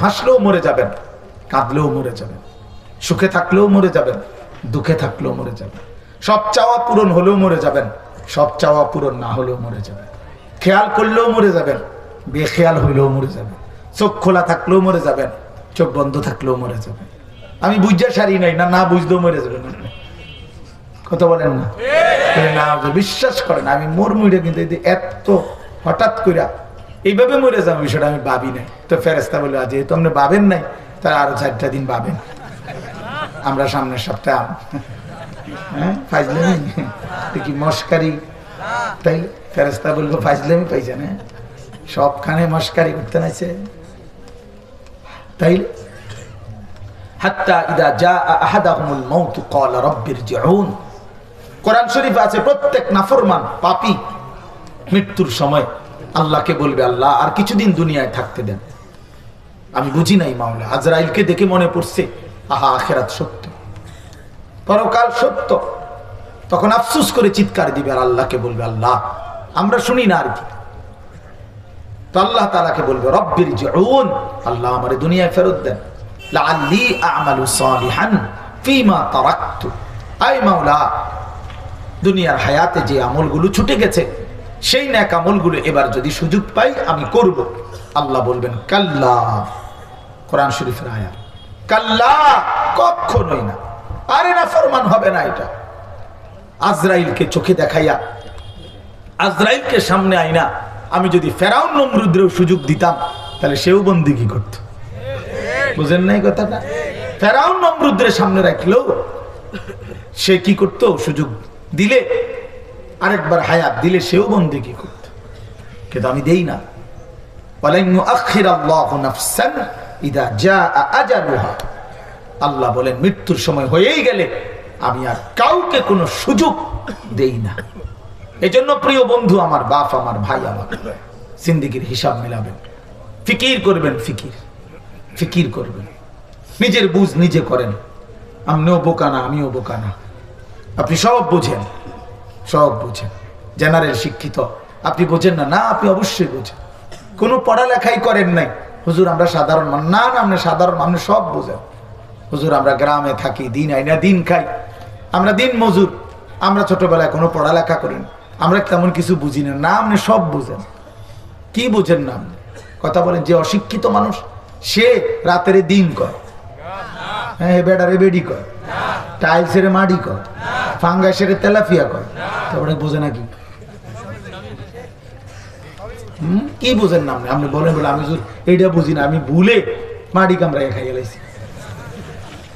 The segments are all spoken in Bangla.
হাসলেও মরে যাবেন, কাঁদলেও মরে যাবেন, সুখে থাকলেও মরে যাবেন, দুঃখে থাকলেও মরে যাবেন। সব চাওয়া পূরণ হলেও মরে যাবেন, সব চাওয়া পূরণ না হলেও মরে যাবেন। খেয়াল করলেও মরে যাবেন, বেখেয়াল হইলেও মরে যাবেন। চোখ খোলা থাকলেও মরে যাবেন, চোখ বন্ধ থাকলেও মরে যাবেন। আমি বুঝতে সারি নাই না, না বুঝলেও মরে যাবেন। কথা বলেন না? না বিশ্বাস করেন, আমি মোর মুড়ে কিন্তু এত হঠাৎ করে এইভাবে মরে যাবো বিষয়টা আমি ভাবি নাই। তো ফেরেস্তা বলে যেহেতু আপনি ভাবেন নাই, তার আরো 4টা দিন ভাবেন। আমরা সামনের সপ্তাহে হ্যাঁ ফাইজলামি কি মস্কারি, তাই ফেরেস্তা বলবো ফাইজলামি পাইছে না, সবখানে মস্কারি করতে নাইছে। তাই হাত্তা ইদা জা আহাদাহুমুল মাউত ক্বালা রাব্বিরজিউন, কোরআন শরীফে আছে প্রত্যেক নাফরমান পাপী মৃত্যুর সময় আল্লাহকে বলবে, আল্লাহ আর কিছুদিন দুনিয়ায় থাকতে দেন। আমি বুঝি নাই মাওলা। আজরাইলকে দেখে মনে পড়ছে, আহা আখিরাত সত্য, পরকাল সত্য। তখন আফসোস করে চিৎকার দিবে আর আল্লাহকে বলবে, আল্লাহ আমরা শুনি না আর কি। তো আল্লাহ তাআলাকে বলবে, রব্বিরজিউন, আল্লাহ আমারে দুনিয়ায় ফেরত দেন, লাআল্লি আ'মালু সালিহান ফীমা তারাকতু। আয় মাওলা, দুনিয়ার হায়াতে যে আমলগুলো ছুটে গেছে সেই নেক আমলগুলো এবার যদি সুযোগ পাই আমি করব। আল্লাহ বলবেন কাল্লা, কোরআন শরীফের আয়াত, কাল্লা কখনোই না, আরে না ফরমান হবে না। এটা আজরাইলকে চোখে দেখাইয়া, আজরাইলকে সামনে আইনা আমি যদি ফেরাউন নমরুদের সুযোগ দিতাম তাহলে সেও বন্দিগি করত। বুঝেন নাই কথাটা? ফেরাউন নমরুদের সামনে রাখলেও সে কি করত, সুযোগ দিলে আরেকবার হায়াত দিলে সেও বন্দিগি করত। কিন্তু আমি দেই না। আল্লাহ বলেন মৃত্যুর সময় হয়েই গেলে আমি আর কাউকে কোনো সুযোগ দেই না। এজন্য প্রিয় বন্ধু আমার, বাপ আমার, ভাই আমার, জিন্দেগির হিসাব মিলাবেন, ফিকির করবেন, ফিকির করবেন, নিজের বুঝ নিজে করেন। আপনিও বোকা না, আমিও বোকা না, আপনি সব বোঝেন, সব বোঝেন। জেনারেল শিক্ষিত আপনি বোঝেন না? না, আপনি অবশ্যই বোঝেন। কোনো পড়ালেখাই করেন নাই, হুজুর আমরা সাধারণ মানুষ। না না, আপনি সাধারণ মানুষ, সব বোঝেন। হুজুর আমরা গ্রামে থাকি, দিন আইনা দিন খাই, আমরা দিন মজুর, আমরা ছোটবেলায় কোনো পড়ালেখা করেন, আমরা তেমন কিছু বুঝি না। না, আপনি সব বোঝেন। কি বোঝেন না আপনি? কথা বলেন। যে অশিক্ষিত মানুষ সে রাতের দিন কয়, হ্যাঁ বেডারে বেডি কয়, টাইলসের মাটি কয়, ফাঙ্গাসের তেলাফিয়া কয়, তারপরে বোঝে নাকি? কি বোঝেন না আপনি? আপনি বলেন বলে আমি এইটা বুঝি না, আমি ভুলে মাটি কামড়াই খাই গেলাইছি।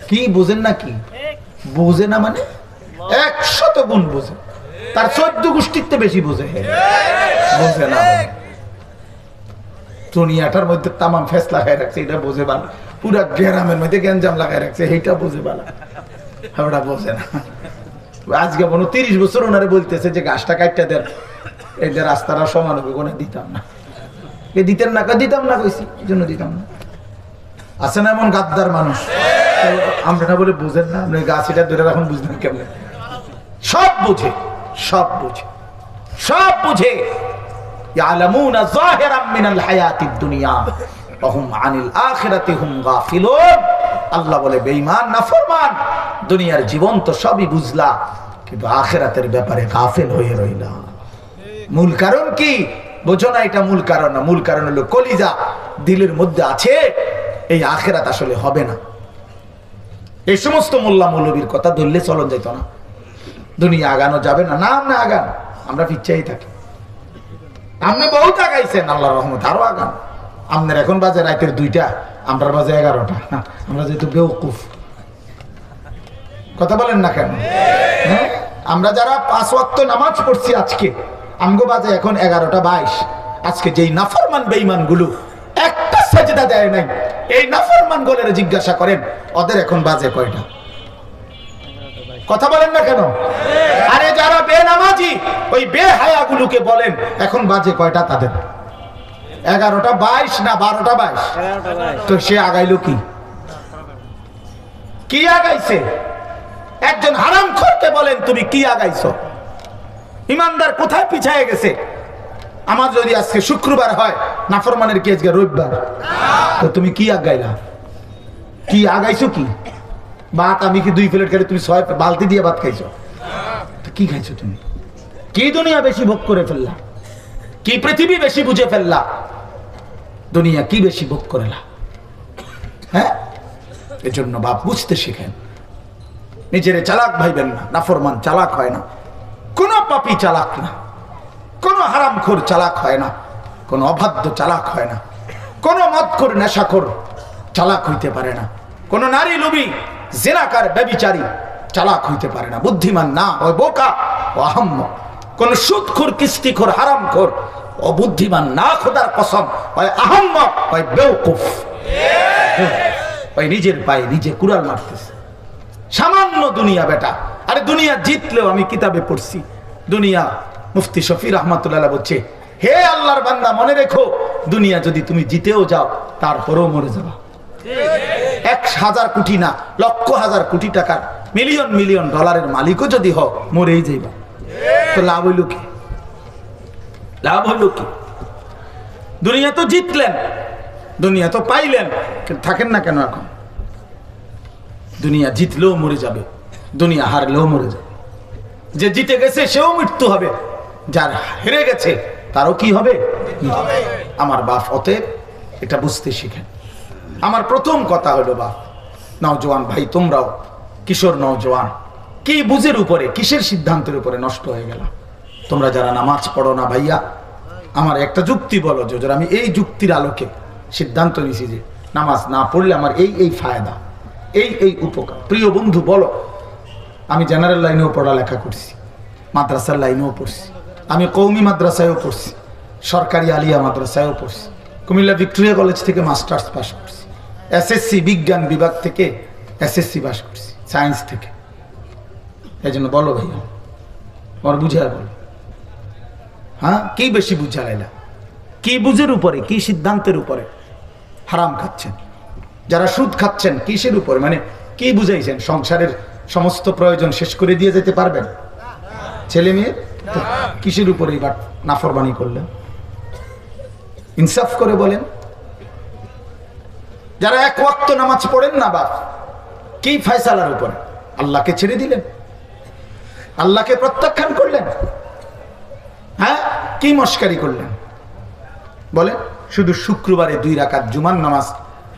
কি বোঝেন না? কি বোঝে না মানে 100 গুণ বোঝে, তার 14 গোষ্ঠীতে বেশি বোঝে। বোঝে না দুনিয়াটার মধ্যে তামাম ফেস লাগাই রাখছে, এটা বোঝে ভালো। পুরা গ্রামের মধ্যে গ্যাঞ্জাম লাগাই রাখছে, এইটা বোঝে ভালো, ওটা বোঝে না। আজকে মনে 30 বছর ওনারে বলতেছে যে গাছটা কাটতে দেন, এই যে রাস্তাটা সমান হবে, কোনো দিতাম না। এ দিতেন না? দিতাম না কইছি, জন্য দিতাম না। আছে না এমন গাদ্দার মানুষ? আমরা না বলে বুঝেন না? আপনি গাছ এটা ধরে এখন বুঝলেন কেমন? সব বুঝে, সব বুঝে, সব বুঝে। ইয়ালামুনা যাহিরাম মিনাল হায়াতিদ দুনিয়া ওয়া হুম আনিল আখিরাতি হুম গাফিলুন। আল্লাহ বলে বেঈমান নাফরমান, দুনিয়ার জীবন তো সবই বুঝলা, কিন্তু আখিরাতের ব্যাপারে গাফিল হয়ে রইলা। মূল কারণ কি বোঝো না? এটা মূল কারণ না। মূল কারণ হলো কলিজা দিলের মধ্যে আছে এই আখিরাত আসলে হবে না। এই সমস্ত মোল্লা মৌলবীর কথা ধরলে চলন যেত না, দুনিয়া আগানো যাবে না। না, আমরা আগান, আমরা পিছাই থাকি। আপনি বহুত আগাইছেন, আল্লাহর রহমত আরো আগান। আপনার এখন বাজে রাতের 2টা, আমরা বাজে 11টা। আমরা যেহেতু বেওকুফ, কথা বলেন না কেন? হ্যাঁ, আমরা যারা 5 ওয়াক্ত নামাজ পড়ছি আজকে, আমগো বাজে এখন 11:22। আজকে যেই নাফরমান বেঈমান গুলো একটা সাজদা দেয় নাই, এই নাফরমান গুলোরে জিজ্ঞাসা করেন ওদের এখন বাজে কয়টা? কথা বলেন না কেন? আরে যারা বেনামাজি ওই বেহায়াগুলোকে বলেন এখন বাজে কয়টা তাদের? 11:22 না 12:22? তো সে আগাইলো কি? কি আগাইছে? একজন হারামখোরকে বলেন তুমি কি আগাইছো? ইমানদার কোথায় পিছায় গেছে? আমার যদি আজকে শুক্রবার হয়, নাফরমানের কি আজকে রবিবার? তো তুমি কি আগাইলা? কি আগাইছো? কি ভাত? আমি কি 2 প্লেট খাই, তুমি 6 বালতি দিয়ে ভাত খাইছো? তো কি খাইছো তুমি? কি দুনিয়া বেশি ভোগ করে ফেললা? কি পৃথিবী বেশি বুঝে ফেললা? দুনিয়া কি বেশি ভোগ করেলা? হ্যাঁ, এজন্য বাপ বুঝতে শিখেন, নিজেরে চালাক ভাইবেন না। নাফরমান চালাক হয় না, কোন পাপী চালাক না, কোন হারামখোর চালাক হয় না, কোন অবাধ্য চালাক হয় না, কোন মদখোর নেশাখোর চালাক হইতে পারে না, কোন নারী লোভী জিনাকার ব্যভিচারী চালাক হইতে পারে না। বুদ্ধিমান না, ওই বোকা ও আহাম্মক। কোন সুদখোর, কিস্তিখোর, হারামখোর ও বুদ্ধিমান না, খোদার কসম, ওই আহাম্মক, ওই বেওকুফ, ওই নিজের পায়ে নিজে কুড়াল মারতেছে। সামান্য দুনিয়া বেটা। আরে দুনিয়া জিতলেও, আমি কিতাবে পড়ছি, দুনিয়া মুফতি শফি রহমাতুল্লাহ বলছে, হে আল্লাহর বান্দা মনে রেখো, দুনিয়া যদি তুমি জিতেও যাও তারপরেও মরে যাবা। 1000 কোটি না, লক্ষ হাজার কোটি টাকার, মিলিয়ন মিলিয়ন ডলারের মালিকও যদি হও, মরেই যাইবা। তো লাভ হইল কি? লাভ হইল কি? দুনিয়া তো জিতলেন, দুনিয়া তো পাইলেন, থাকেন না কেন এখন? দুনিয়া জিতলেও মরে যাবে, দুনিয়া হারলেও মরে যাবে। যে জিতে গেছে সেও মৃত্যু হবে, যার হেরে গেছে তারও কি হবে? আমার বাপ, অতএব এটা বুঝতে শিখেন। আমার প্রথম কথা হলো বাপ, নওজোয়ান ভাই, তোমরাও কিশোর নওজোয়ান, কি বুঝের উপরে, কিসের সিদ্ধান্তের উপরে নষ্ট হয়ে গেল? তোমরা যারা নামাজ পড়ো না ভাইয়া, আমার একটা যুক্তি বলো, যে আমি এই যুক্তির আলোকে সিদ্ধান্ত নিছি যে নামাজ না পড়লে আমার এই এই ফায়দা, এই এই উপকার। প্রিয় বন্ধু বলো, আমি জেনারেল লাইনেও পড়ালেখা করছি, মাদ্রাসার লাইনেও পড়ছি, আমি কৌমি মাদ্রাসায়ও পড়ছি, সরকারি আলিয়া মাদ্রাসায়ও পড়ছি, কুমিল্লা ভিক্টোরিয়া কলেজ থেকে মাস্টার্স পাস করছি, এসএসসি বিজ্ঞান বিভাগ থেকে এসএসসি পাস করছি, সায়েন্স থেকে। এই জন্য বলো ভাইয়া, আমার বুঝে বলো, হ্যাঁ, কি বেশি বুঝা লাইলা? কি বুঝের উপরে, কি সিদ্ধান্তের উপরে হারাম খাচ্ছেন? যারা সুদ খাচ্ছেন কিসের উপরে, মানে কি বুঝাইছেন? সংসারের সমস্ত প্রয়োজন শেষ করে দিয়ে যেতে পারবেন ছেলে মেয়ে? কিসের উপরে এবার নাফরমানি করলেন? ইনসাফ করে বলেন। যারা 1 ওয়াক্ত নামাজ পড়েন না বাপ, কি ফয়সালার উপরে? আল্লাহকে ছেড়ে দিলেন, আল্লাহকে প্রত্যাখ্যান করলেন। হ্যাঁ, কি মস্কারি করলেন বলেন? শুধু শুক্রবারে 2 রাকাত জুমার নামাজ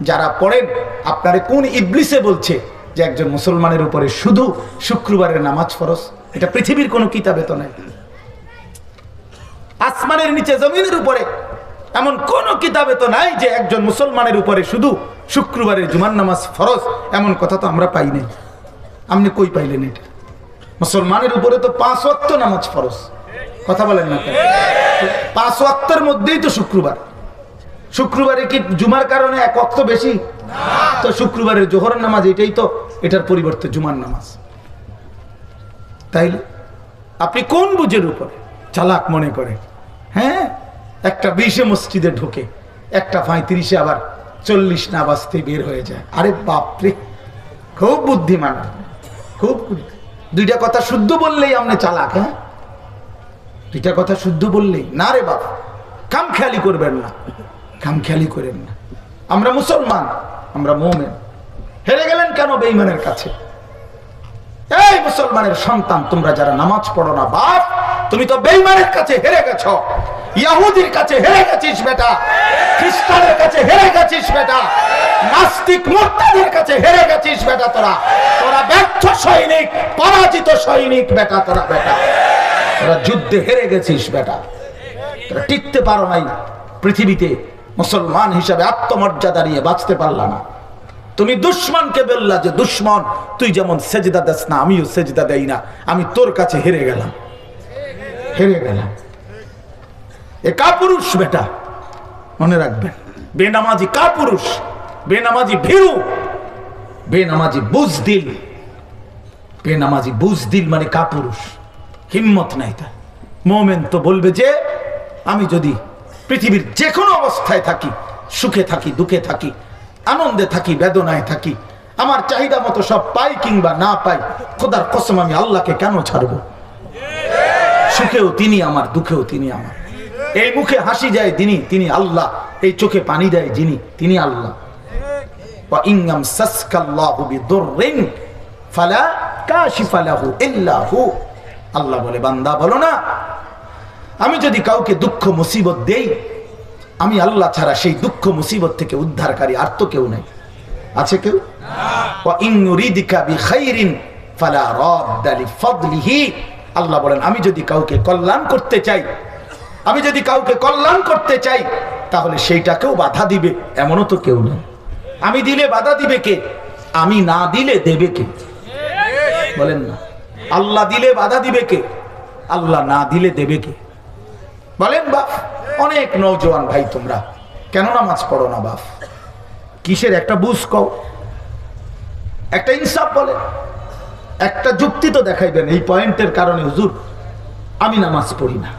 যারা পড়েন, আপনারে কোন ইবলিসে বলছে যে একজন মুসলমানের উপরে শুধু শুক্রবারের নামাজ ফরজ? এটা পৃথিবীর কোন কিতাবে তো নাই, আসমানের নিচে জমিনের উপরে এমন কোন কিতাবে তো নাই যে একজন মুসলমানের উপরে শুধু শুক্রবারের জুমার নামাজ ফরজ। এমন কথা তো আমরা পাই নাই। আপনি কই পাইলেন এটা? মুসলমানের উপরে তো 5 ওয়াক্ত নামাজ ফরজ। কথা বলেন না কেন? 5 ওয়াক্তের মধ্যেই তো শুক্রবার। শুক্রবারে কি জুমার কারণে 1 ওয়াক্ত বেশি? তো শুক্রবারের জোহরের নামাজ এটাই তো, এটার পরিবর্তে জুমার নামাজ। তাইলে আপনি কোন বুঝের উপরে চালাক মনে করে? হ্যাঁ, একটা 20-এ মসজিদে ঢোকে, একটা 35-এ আবার 40 না বাজতে বের হয়ে যায়। আরে বাপরে, খুব বুদ্ধিমান, খুব। 2টা কথা শুদ্ধ বললেই আপনি চালাক। হ্যাঁ, 2টা কথা শুদ্ধ বললেই না রে বাপ। খামখেয়ালি করবেন না, খামখেয়ালি করেন না। আমরা মুসলমান, আমরা মুমিন। হেরে গেলেন কেন বেঈমানের কাছে? এই মুসলমানের সন্তান, তোমরা যারা নামাজ পড়ো না বাপ, তুমি তো বেঈমানের কাছে হেরে গেছো। ইহুদির কাছে হেরে গেছিস বেটা, খ্রিস্টানের কাছে হেরে গেছিস বেটা, নাস্তিক মুরতাদের কাছে হেরে গেছিস বেটা। তোরা তোরা ব্যর্থ সৈনিক, পরাজিত সৈনিক বেটা। তোরা বেটা, তোরা যুদ্ধে হেরে গেছিস বেটা। তোরা টিকতে পারো নাই পৃথিবীতে, মুসলমান হিসাবে আত্মমর্যাদা নিয়ে বাঁচতে পারলা না। তুমি দুশ্মনকে বললা যে দুশ্মন, তুই যেমন সেজদা দেস না, আমিও সেজদা দেই না, আমি তোর কাছে হেরে গেলাম, হেরে গেলাম। এ কাপুরুষ বেটা, মনে রাখবেন। বেনামাজি কাপুরুষ, বেনামাজি ভীরু, বেনামাজি বুজদিল। বেনামাজি বুজদিল মানে কাপুরুষ, হিম্মত নাই তার। মুমিন তো বলবে যে আমি যদি পৃথিবীর যে কোনো অবস্থায় থাকি, সুখে থাকি, দুঃখে থাকি, আনন্দে থাকি, বেদনায় থাকি, আমার চাহিদা মতো সব পাই কিংবা না পাই, খোদার কসম আমি আল্লাহকে কেন ছাড়বো? সুখেও তিনি আমার, দুঃখেও তিনি আমার। এই মুখে হাসি যায় যিনি, তিনি আল্লাহ। এই চোখে পানি দেয় যিনি, তিনি আল্লাহ। ওয়া ইনগাম সাসকাল্লাহু বিদুররিন ফালা কাশিফা লাহু ইল্লা হু। আল্লাহ বলে, বান্দা বলো না, আমি যদি কাউকে দুঃখ মুসিবত দেই, আমি আল্লাহ ছাড়া সেই দুঃখ মুসিবত থেকে উদ্ধারকারী আর তো কেউ নাই। আছে কেউ? ওয়া ইন ইউরিদিকা বিখাইরিন ফালা রাদ্দা লিফাদলিহি। আল্লাহ বলেন, আমি যদি কাউকে কল্যাণ করতে চাই, আমি যদি কাউকে কল্যাণ করতে চাই, তাহলে সেইটাকেও বাধা দিবে এমনও তো কেউ নেই। আমি দিলে বাধা দিবে কে? আমি না দিলে দেবে কে? বলেন না। আল্লাহ দিলে বাধা দিবে কে? আল্লাহ না দিলে দেবে কে? বলেন বাপ। অনেক নওজোয়ান ভাই, তোমরা কেন নামাজ পড়ো না বাপ? কিসের একটা বুঝ কও, একটা ইনসাফ বলে, একটা যুক্তি তো দেখাইবেন। এই পয়েন্টের কারণে হুজুর আমি নামাজ পড়ি না।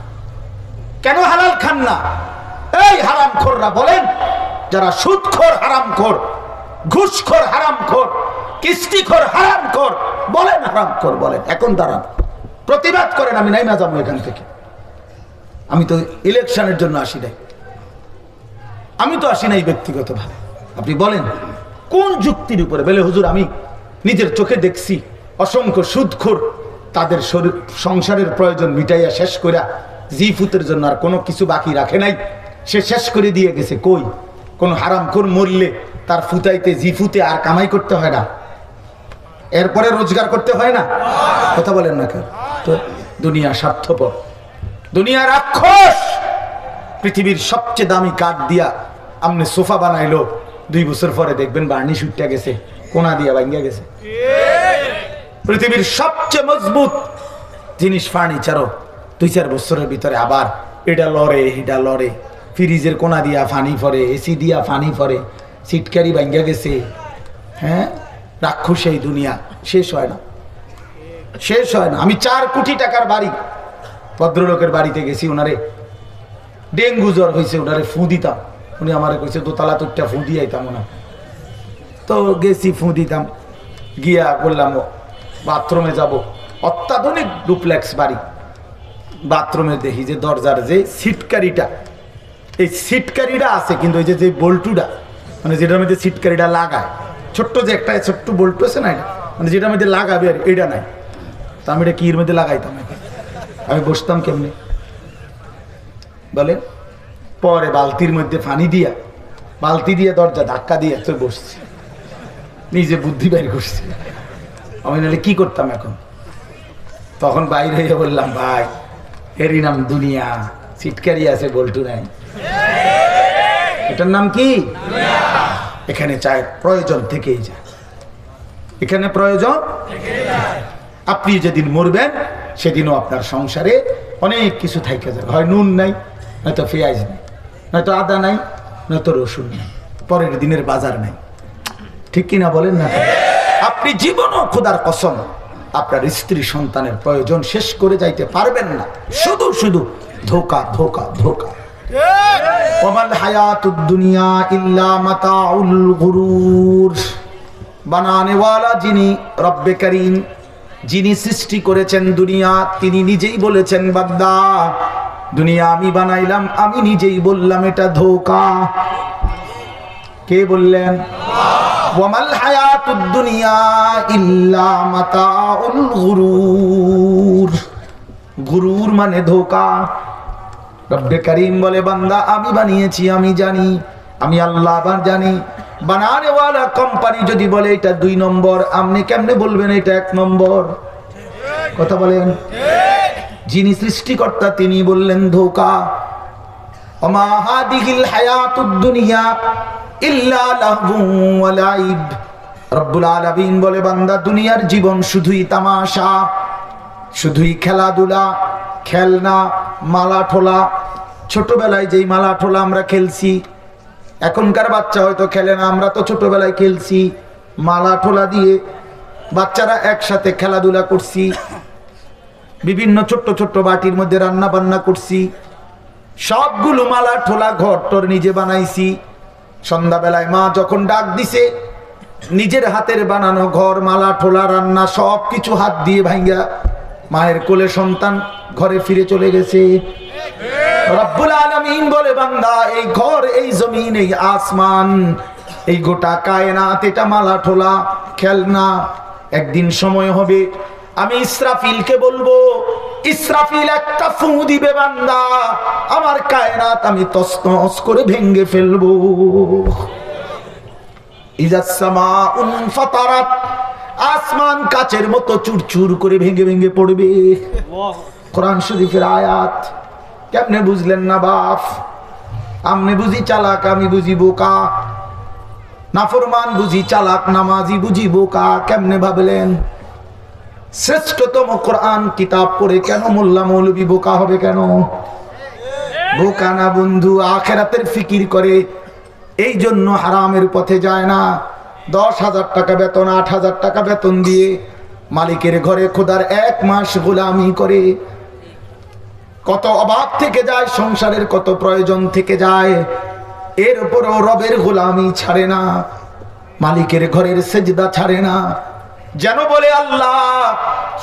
কেন হালাল খান না? এই হারামখোররা বলেন, যারা সুদখোর হারামখোর, ঘুষখোর হারামখোর, কিস্তিখোর হারামখোর, বলেন হারামখোর বলেন, এখন দাঁড়ান, প্রতিবাদ করেন। আমি নাই না যাবো এখান থেকে। আমি তো ইলেকশনের জন্য আসি নাই, আমি তো আসি নাই ব্যক্তিগতভাবে। আপনি বলেন কোন যুক্তির উপরে? বলে হুজুর আমি নিজের চোখে দেখছি অসংখ্য সুদখোর তাদের সংসারের প্রয়োজন মিটাইয়া শেষ করিয়া জিফুতের জন্য আর কোনো কিছু বাকি রাখে নাই, সে শেষ করে দিয়ে গেছে। কই কোন হারামখোর মরলে তার ফুতাইতে জিফুতে আর কামাই করতে হয় না, এরপরে রোজগার করতে হয় না? কথা বলেন না কেন? তো দুনিয়া স্বার্থপর, দুনিয়া রাক্ষস। পৃথিবীর সবচেয়ে দামি কাঠ দিয়া আমনে সোফা বানাইলো, 2 বছর পরে দেখবেন বার্নিশ উঠে গেছে, কোনা দিয়া ভাঙ্গা গেছে। পৃথিবীর সবচেয়ে মজবুত জিনিস ফার্নিচারও 2-4 বছরের ভিতরে আবার এটা লড়ে, এটা লড়ে। ফ্রিজের কোনা দিয়া ফানি পরে, এসি দিয়া ফানি পরে, সিটকারি ভাঙ্গা গেছে। হ্যাঁ, রাক্ষস এই দুনিয়া, শেষ হয় না, শেষ হয় না। আমি 4 কোটি টাকার বাড়ি, ভদ্রলোকের বাড়িতে গেছি, ওনারে ডেঙ্গু জ্বর হয়েছে, ওনারে ফু দিতাম। উনি আমারে কইছে দোতলা তোরটা ফু দিয়ে আইতাম। ওনা তো গেছি, ফু দিতাম। গিয়া বললাম বাথরুমে যাব, অত্যাধুনিক ডুপ্লেক্স বাড়ি। বাথরুমে দেখি যে দরজার যে সিটকারিটা, এই সিটকারিটা আছে, কিন্তু ওই যে বল্টুটা, মানে যেটার মধ্যে সিটকারিটা লাগায়, ছোট্ট যে একটা ছোট্ট বল্টু আছে না, এটা মানে যেটার মধ্যে লাগাবে আর এটা নাই। তা আমি এটা কি এর মধ্যে লাগাইতাম? আমি বসতাম কেমনি বলেন? পরে বালতির মধ্যে পানি দিয়া, বালতি দিয়ে দরজা ধাক্কা দিয়ে তো বসছি, নিজে বুদ্ধি বাইর করছি। আমি নাহলে কি করতাম এখন? তখন বাইরে হয়ে বললাম, ভাই এরই নাম দুনিয়া, সিটকারি আছে বল্টু নাই, এটার নাম কি? এখানে চাই প্রয়োজন থেকেই যায়, এখানে প্রয়োজন। আপনি যেদিন মরবেন সেদিনও আপনার সংসারে অনেক কিছু থাইকে যাবে। হয় নুন নাই, নয়তো পেঁয়াজ নাই, নয়তো আদা নাই, নয়তো রসুন নাই, পরের দিনের বাজার নাই। ঠিক কিনা বলেন না? আপনি জীবনও খোদার কসম আপনার স্ত্রী সন্তানের প্রয়োজন শেষ করে যাইতে পারবেন না। শুধু শুধু ধোকা ধোকা ধোকা। ওয়ামাল হায়াতুদ দুনিয়া ইল্লা মাতাউল গুরুর। বানানেওয়ালা যিনি, রব্বে করিম, যিনি সৃষ্টি করেছেন দুনিয়া, তিনি নিজেই বলেছেন, বান্দা দুনিয়া আমি বানাইলাম, আমি নিজেই বললাম এটা ধোকা। কে বললেন? ওয়ামাল হায়াতুদ দুনিয়া ইল্লা মাতাউল গুরুর। গুরুর মানে ধোকা। রব্বে করিম বলে, বান্দা আমি বানিয়েছি, আমি জানি, আমি আল্লাহ আবার জানি। বানানেওয়ালা কোম্পানি যদি বলে এটা 2 নম্বর, আপনি কেমনে বলবেন এটা 1 নম্বর? কথা বলেন। যিনি সৃষ্টিকর্তা তিনি বললেন ধোকা। ওমা হাদিহিল হায়াতুদ দুনিয়া ইল্লা লাহবুন ওয়া লাইব। রব্বুল আলামিন বলে, বান্দা দুনিয়ার জীবন শুধুই তামাশা, শুধুই খেলাধুলা, খেলনা, মালা ঠোলা। ছোটবেলায় যেই মালা ঠোলা আমরা খেলছি, এখনকার বাচ্চা হয়তো খেলে না, আমরা তো ছোটবেলায় খেলছি মালা ঠোলা দিয়ে। বাচ্চারা একসাথে খেলাধুলা করছি, বিভিন্ন ছোট্ট ছোট্ট বাটির মধ্যে রান্না বান্না করছি, সবগুলো মালা ঠোলা ঘর টর নিজে বানাইছি। সন্ধ্যাবেলায় মা যখন ডাক দিছে, নিজের হাতের বানানো ঘর, মালা ঠোলা, রান্না সব কিছু হাত দিয়ে ভাঙ্গা মায়ের কোলে সন্তান ঘরে ফিরে চলে গেছে। রব্বুল আলামিন বলে বান্দা এই ঘর এই জমিন এই আসমান এই গোটা কায়নাত এটা মালা ঠোলা খেলনা। একদিন সময় হবে আমি ইসরাফিলকে বলবো, ইসরাফিল একটা ফু দিবে বান্দা, আমার কায়নাত আমি তছনছ করে ভেঙে ফেলবো। ইজাস সামাউন ফাতারাত, আসমান কাচের মতো চুরচুর করে ভেঙে ভেঙে পড়বে। কোরআন শরীফের আয়াত। কেমনে বুঝলেন না বাপ? আমনে বুঝি চালাক, আমি বুঝি বোকা। নাফরমান বুঝি চালাক, নামাজি বুঝি বোকা। কেমনে ভাবলেন? শ্রেষ্ঠতম কোরআন কিতাব পড়ে কেন মোল্লা মৌলবী বোকা হবে? কেন বোকা না বন্ধু, আখিরাতের ফিকির করে। এই জন্য হারামের পথে যায় না। 10,000 টাকা বেতন, 8,000 টাকা বেতন দিয়ে মালিকের ঘরে খোদার 1 মাস গোলামি করে। কত অভাব থেকে যায়, সংসারের কত প্রয়োজন থেকে যায়, এর উপরও রবের গোলামি ছাড়ে না, মালিকের ঘরের সেজদা ছাড়ে না। যেন বলে আল্লাহ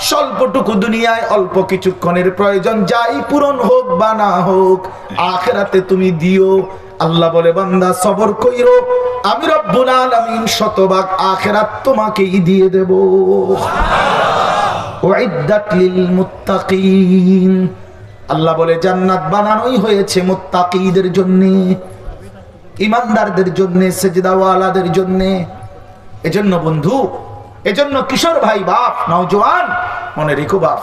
স্বল্পটুকু দুনিয়ায় অল্প কিছুক্ষণের প্রয়োজন, যাই পূরণ হোক বা না হোক আখিরাতে তুমি দিও। আল্লাহ বলে বান্দা সবর কইরো, আমি রব্বুল আলামিন শতভাগ আখিরাত তোমাকেই দিয়ে দেব। উইদ্দাত লিল মুত্তাকিন, আল্লাহ বলে জান্নাত বানানোই হয়েছে মুত্তাকিদের জন্য, ইমানদারদের জন্য, সেজদাওয়ালাদের জন্য। এজন্য বন্ধু, এজন্য কিশোর ভাই, বাপ, নওজোয়ান, মনে রেখো বাপ,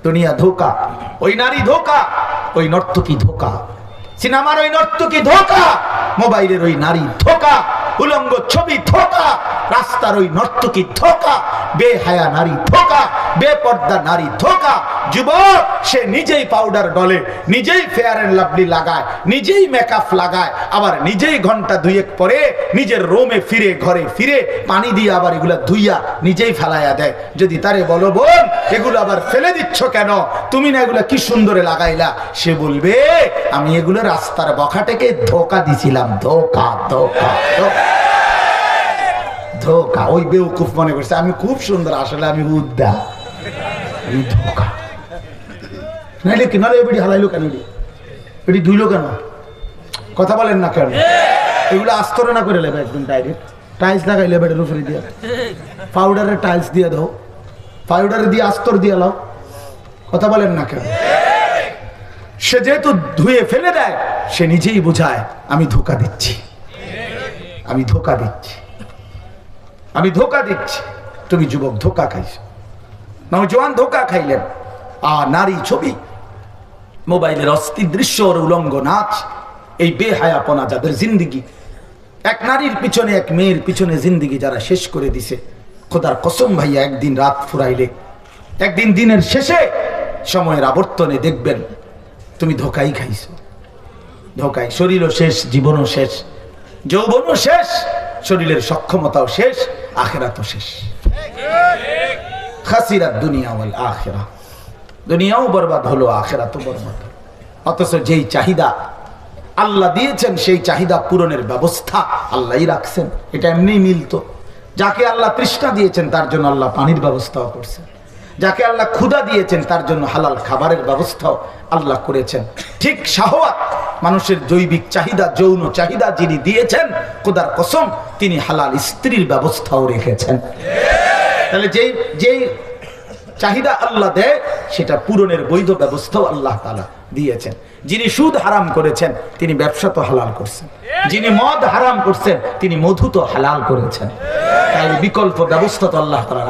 দুনিয়া ধোকা, ওই নারী ধোকা, ওই নর্তকী ধোকা, সিনেমার ওই নর্তকী ধোকা, মোবাইলের ওই নারী ধোকা, উলঙ্গ ছবি ধোকা, রাস্তার ওই নর্তকী ধোকা, বেহায়া নারী ধোকা, বেপর্দা নারী ধোকা। যুবক সে নিজেই পাউডার ডলে, নিজেই ফেয়ার এন্ড লাভলি লাগায়, নিজেই মেকআপ লাগায়, আবার নিজেই ঘন্টা 2-1 পরে নিজের রুমে ফিরে, ঘরে ফিরে পানি দিয়ে আবার এগুলা ধুইয়া নিজেই ফেলাইয়া দেয়। যদি তারে বলো বোন এগুলো আবার ফেলে দিচ্ছ কেন, তুমি না এগুলা কি সুন্দরে লাগাইলা, সে বলবে আমি এগুলো রাস্তার বখাটেকে ধোকা দিছিলাম। ধোকা ধোকা ধোকা। ওই বেউকুফ মনে করছে আমি খুব সুন্দর, আসলে আমি উদ্দা, আমি ধোকা। নাইলে কি নালে এবিডি হালাইলো কেন, এটি ধুইলো কেন? কথা বলেন না কেন? এগুলো আস্তর না করে লেবে, একদম ডাইরেক্ট টাইলস লাগাইলে বেডের উপরে দিয়ে, পাউডারের টাইলস দিয়ে দাও, পাউডারে দিয়ে আস্তর দিয়ে লাও। কথা বলেন না কেন? সে যেহেতু ধুয়ে ফেলে দেয়, সে নিজেই বোঝায় আমি ধোকা দিচ্ছি, আমি ধোকা দিচ্ছি, আমি ধোকা দিচ্ছি। তুমি যুবক ধোকা খাইছ, নওজোয়ান ধোকা খাইলেন। আর নারী ছবি, মোবাইলের অস্থির দৃশ্য, উলঙ্গ নাচ, এই বেহায়াপনা যাদের জিন্দিগি, এক নারীর পিছনে, এক মেয়ের পিছনে জিন্দিগি যারা শেষ করে দিছে, খোদার কসম ভাইয়া একদিন রাত ফুরাইলে, একদিন দিনের শেষে, সময়ের আবর্তনে দেখবেন তুমি ধোকাই খাইছো। ধোকাই, শরীরও শেষ, জীবনও শেষ, যৌবনও শেষ, শরীরের সক্ষমতাও শেষ, আখিরাতও শেষ। খাসিরাত দুনিয়া ওয়াল আখিরা, দুনিয়াও বরবাদ হলো, আখিরাতও বরবাদ হলো। অথচ যেই চাহিদা আল্লাহ দিয়েছেন সেই চাহিদা পূরণের ব্যবস্থা আল্লাহই রাখছেন। এটা এমনি মিলতো। যাকে আল্লাহ তৃষ্ণা দিয়েছেন তার জন্য আল্লাহ পানির ব্যবস্থাও করছেন, যাকে আল্লাহ ক্ষুধা দিয়েছেন তার জন্য হালাল খাবারের ব্যবস্থাও আল্লাহ করেছেন। ঠিক শাহওয়াত, মানুষের জৈবিক চাহিদা, যৌন চাহিদা যিনি দিয়েছেন, খোদার কসম তিনি হালাল স্ত্রীর ব্যবস্থাও রেখেছেন। তাহলে যেই চাহিদা আল্লাহ দেয় সেটা পূরণের বৈধ ব্যবস্থাও আল্লাহ তাআলা দিয়েছেন। যিনি সুদ হারাম করেছেন তিনি ব্যবসা তো হালাল করছেন, যিনি মদ হারাম করছেন তিনি মধু তো হালাল করেছেন। তাই বিকল্প ব্যবস্থা তো আল্লাহ তাআলা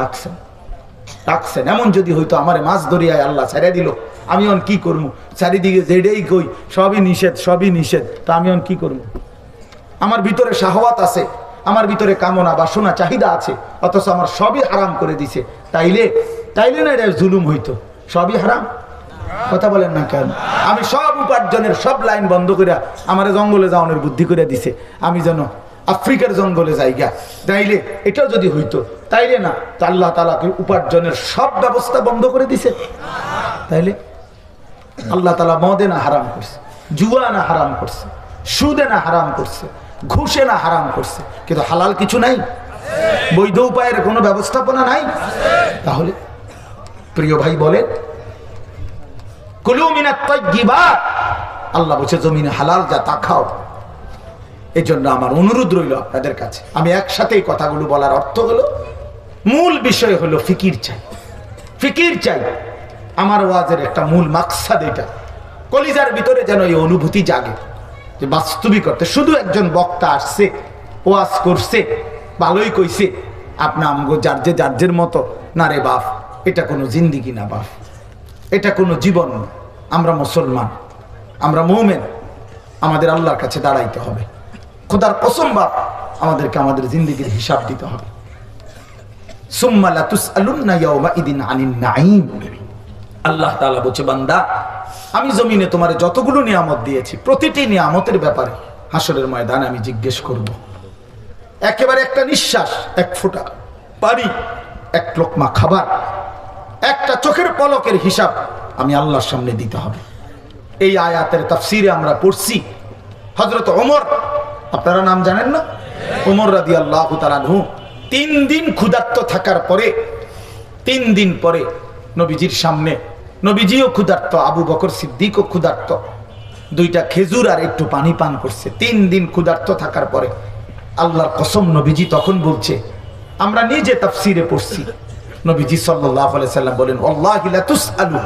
রাখছেন। এমন যদি হইতো আমার মাছ দরিয়ায় আল্লাহ ছেড়ে দিল, আমি অন কি করবো? চারিদিকে যেটাই কই সবই নিষেধ, সবই নিষেধ, তা আমি অন কি করবো? আমার ভিতরে শাহওয়াত আছে, আমার ভিতরে কামনা বাসনা চাহিদা আছে, অথচ আমার সবই হারাম করে দিছে। তাইলে না এটা জুলুম হইতো, সবই হারাম। কথা বলেন না কেন? আমি সব উপার্জনের সব লাইন বন্ধ করে আমার জঙ্গলে যাওয়ানোর বুদ্ধি করে দিছে, আমি যেন আফ্রিকার জঙ্গলে যাইগা। তাইলে এটাও যদি হইতো, তাইলে না তা আল্লাহ তাআলা উপার্জনের সব ব্যবস্থা বন্ধ করে দিছে। তাইলে আল্লাহ তাআলা মদে না হারাম করছে, জুয়া না হারাম করছে, সুদে না হারাম করছে, ঘুষে না হারাম করছে, কিন্তু হালাল কিছু নাই, বৈধ উপায়ের কোনো ব্যবস্থাপনা নাই। তাহলে প্রিয় ভাই বলে কুলু মিনাত তাইয়্যিবাত, আল্লাহ বলছে জমিনে হালাল যা তা খাও। এই জন্য আমার অনুরোধ রইল আপনাদের কাছে, আমি একসাথে এই কথাগুলো বলার অর্থ হলো, মূল বিষয় হলো ফিকির চাই, ফিকির চাই। আমার ওয়াজের একটা মূল মাকসাদ এটা, কলিজার ভিতরে যেন এই অনুভূতি জাগে যে বাস্তবিকতা শুধু একজন বক্তা আসছে, ওয়াজ করছে, ভালোই কইছে, আপনা আমগো যার মতো না রে বাপ, এটা কোনো জিন্দিগি না বাপ, এটা কোনো জীবন না। আমরা মুসলমান, আমরা মুমিন, আমাদের আল্লাহর কাছে দাঁড়াইতে হবে। খোদার কসম বাপ, আমাদেরকে আমাদের জিন্দিগির হিসাব দিতে হবে। সুম্মা লা তুসআলুন্না ইয়াওমাইদিন আনিন নাঈম। আল্লাহ তাআলা বলছে, বান্দা আমি জমিনে তোমারে যতগুলো নিয়ামত দিয়েছি, প্রতিটি নিয়ামতের ব্যাপারে হাসরের ময়দানে আমি জিজ্ঞেস করব। একেবারে একটা নিঃশ্বাস, এক ফোঁটা পানি, এক লোকমা খাবার, একটা চোখের পলকের হিসাব আমি আল্লাহর সামনে দিতে হবে। এই আয়াতের তাফসিরে আমরা পড়ছি, হযরত ওমর, আপনারা নাম জানেন না, ওমর রাদিয়াল্লাহু তাআলা আনহু 3 দিন ক্ষুধার্ত থাকার পরে, 3 দিন পরে নবীজির সামনে, নবীজিও ক্ষুধার্ত, আবু বকর সিদ্দিকও ক্ষুধার্ত, 2টা খেজুর আর একটু পানি পান করছে। 3 দিন ক্ষুধার্ত থাকার পরে আল্লাহর কসম, নবীজি তখন বলছে, আমরা নিজে তাফসিরে পড়ছি, নবীজি সাল্লাল্লাহু আলাইহি সাল্লাম বলেন, ওয়াল্লাহি লা তুসআলু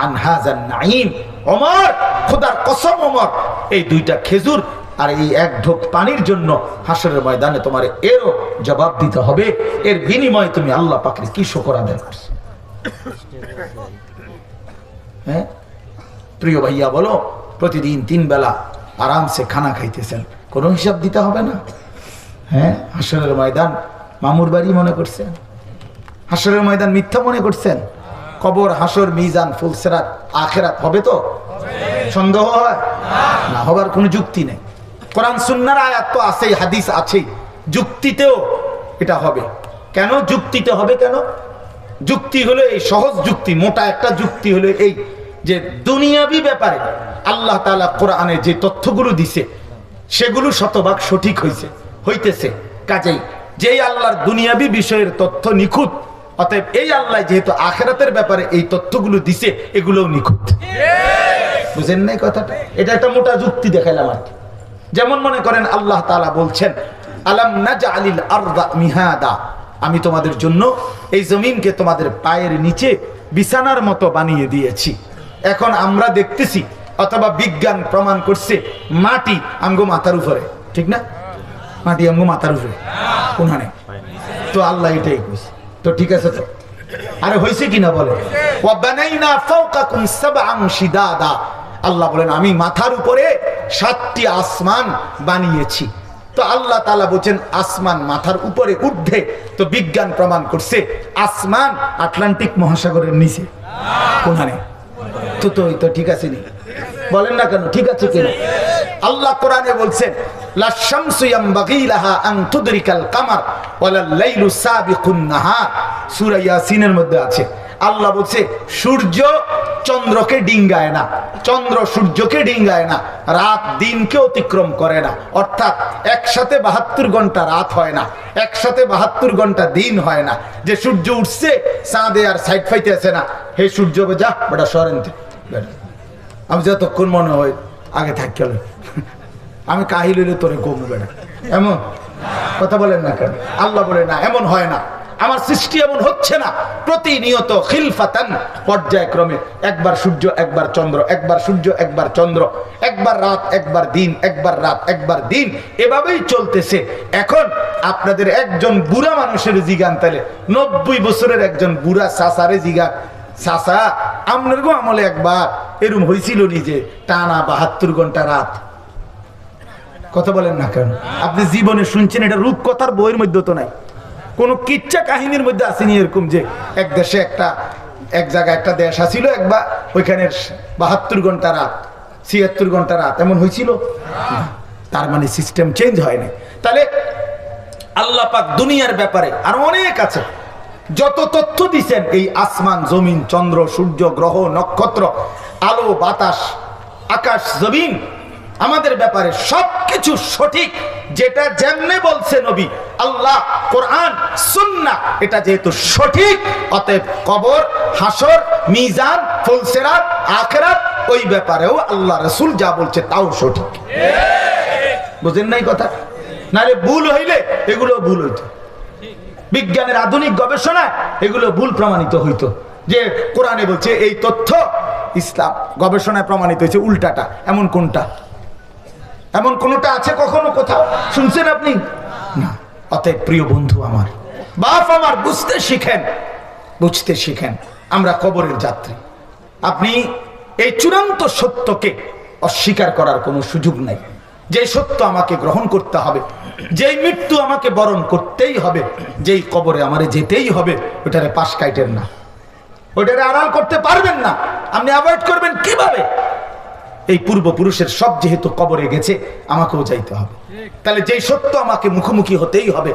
আন হাযান নাঈম। ওমর, খোদার কসম ওমর, এই 2টা খেজুর আর এই এক ঢোক পানির জন্য হাসরের ময়দানে তোমার এরও জবাব দিতে হবে। এর বিনিময়ে তুমি আল্লাহ পাকের কি শুকর আদায় করছো? হ্যাঁ প্রিয় ভাইয়া, বলো, প্রতিদিন 3 বেলা আরামসে খানা খাইতেছেন, কোনো হিসাব দিতে হবে না? হ্যাঁ, হাসরের ময়দান মামুর বাড়ি মনে করছেন? হাসরের ময়দান মিথ্যা মনে করছেন? কবর, হাসর, মিজান, ফুলসিরাত, আখিরাত হবে তো? সন্দেহ হয় না, হবার কোনো যুক্তি নেই। কোরআন সুন্নাহর আয়াত তো আছেই, হাদিস আছেই, যুক্তিতেও এটা হবে। কেন যুক্তিতে হবে? কেন যুক্তি হলো এই সহজ যুক্তি, মোটা একটা যুক্তি হলো এই যে দুনিয়াবি ব্যাপারে আল্লাহ তাআলা কোরআনে যে তথ্যগুলো দিছে সেগুলো শতভাগ সঠিক হইতেছে। কাজেই যেই আল্লাহর দুনিয়াবি বিষয়ের তথ্য নিখুঁত, অতএব এই আল্লাহ যেহেতু আখিরাতের ব্যাপারে এই তথ্যগুলো দিছে, এগুলোও নিখুঁত। বুঝেন নাই কথাটা? এটা একটা মোটা যুক্তি দেখাইলাম আর কি। যেমন মনে করেন আল্লাহ তাআলা বলছেন, আলাম নাজআলিল আরদা মিহাদা, আমি তোমাদের জন্য এই জমিনকে তোমাদের পায়ের নিচে বিছানার মতো বানিয়ে দিয়েছি। এখন আমরা দেখতেছি, অথবা বিজ্ঞান প্রমাণ করছে, মাটি আমগো মাথার উপরে, ঠিক না? মাটি আমগো মাথার উপরে কোনখানে? তো আল্লাহ এটাই কইছে, তো ঠিক আছে তো? আরে হইছে কিনা বলে, ওয়া বানাইনা ফাওকাকুম সাবআন শিদাদা, আল্লাহ বলেন আমি মাথার উপরে 7টি আসমান বানিয়েছি। তো আল্লাহ তাআলা বলেন আসমান মাথার উপরে ঊর্ধ্বে, তো বিজ্ঞান প্রমাণ করছে আসমান আটলান্টিক মহাসাগরের নিচে কোনখানে? তো ঠিক আছে নি? বলেন না কেন ঠিক আছে কিনা? আল্লাহ কোরআনে বলছেন, লা শামসু ইয়ামবাগি লাহা আন তুদরিকাল কামার ওয়ালাল লাইলু সাবিকুন নাহার, সূরা ইয়াসিনের মধ্যে আছে। আল্লাহ বলছে সূর্য চন্দ্রকে ডিঙ্গায় না, চন্দ্র সূর্যকে ডিঙ্গায় না, রাত দিনকে অতিক্রম করে না। অর্থাৎ একসাথে 72 ঘন্টা রাত হয় না, একসাথে 72 ঘন্টা দিন হয় না। যে সূর্য উঠছে চাঁদে আর সাইড ফাইতে আছে না, হে সূর্য যা বেটা সরেনতে, আমি যতক্ষণ মনে হয় আগে থাকি, আমি কাহিল হইলে তোরে কমু বেটা, এমন কথা বলেন না কেন? আল্লাহ বলে না, এমন হয় না, আমার সৃষ্টি এমন হচ্ছে না। প্রতিনিয়ত খিলফাতান, পর্যায়ক্রমে, একবার সূর্য একবার চন্দ্র, একবার সূর্য একবার চন্দ্র, একবার রাত একবার দিন, একবার রাত একবার দিন, এভাবেই চলতেছে। এখন আপনাদের একজন বুড়া মানুষের জিগান, তাহলে 90 বছরের একজন বুড়া চাচারে জিগান, চাচা আপনার গো আমলে একবার এরম হয়েছিল নিজে টানা 72 ঘন্টা রাত? কথা বলেন না কেন? আপনি জীবনে শুনছেন, এটা রূপকথার বইয়ের মধ্যে তো নাই, কোন কিচ্ছা কাহিনীর মধ্যে আসেনি এরকম যে এক দেশে এক জায়গায় একটা দেশ আসিল একবার, ওইখানে 72 ঘন্টা রাত, 76 ঘন্টা রাত, এমন হয়েছিল? তার মানে সিস্টেম চেঞ্জ হয় না। তাহলে আল্লাহ পাক দুনিয়ার ব্যাপারে আর অনেক আছে, যত তথ্য দিচ্ছেন এই আসমান জমিন, চন্দ্র সূর্য গ্রহ নক্ষত্র, আলো বাতাস, আকাশ জমিন, আমাদের ব্যাপারে সবকিছু সঠিক। যেটা যেমনে বলছে নবী, আল্লাহ কোরআন সুন্নাহ এটা যেহেতু সঠিক, অতএব কবর, হাসর, মিজান, ফুলসিরাত, আখিরাত ওই ব্যাপারেও আল্লাহ রাসূল যা বলছে তাও সঠিক। বুঝেন নাই কথা? নারে ভুল হইলে এগুলো ভুল হইতো, বিজ্ঞানের আধুনিক গবেষণায় এগুলো ভুল প্রমাণিত হইতো, যে কোরআনে বলছে এই তথ্য, ইসলাম গবেষণায় প্রমাণিত হয়েছে উল্টাটা। এমন কোনটা? এমন কোনটা আছে কখনো কোথাও শুনছেন আপনি? না। অতএব প্রিয় বন্ধু আমার, বাপ আমার, বুঝতে শিখেন, বুঝতে শিখেন। আমরা কবরের যাত্রী। আপনি এই চূড়ান্ত সত্যকে অস্বীকার করার কোনো সুযোগ নাই। যে সত্য আমাকে গ্রহণ করতে হবে, যেই মৃত্যু আমাকে বরণ করতেই হবে, যেই কবরে আমারে যেতেই হবে, ওটারে পাশ কাইটেন না, ওটারে আড়াল করতে পারবেন না। আপনি অ্যাভয়েড করবেন কিভাবে? এই পূর্বপুরুষের সব যেহেতু কবরে গেছে, আমাকেও যাইতে হবে। তাহলে যেই সত্য আমাকে মুখোমুখি হতেই হবে,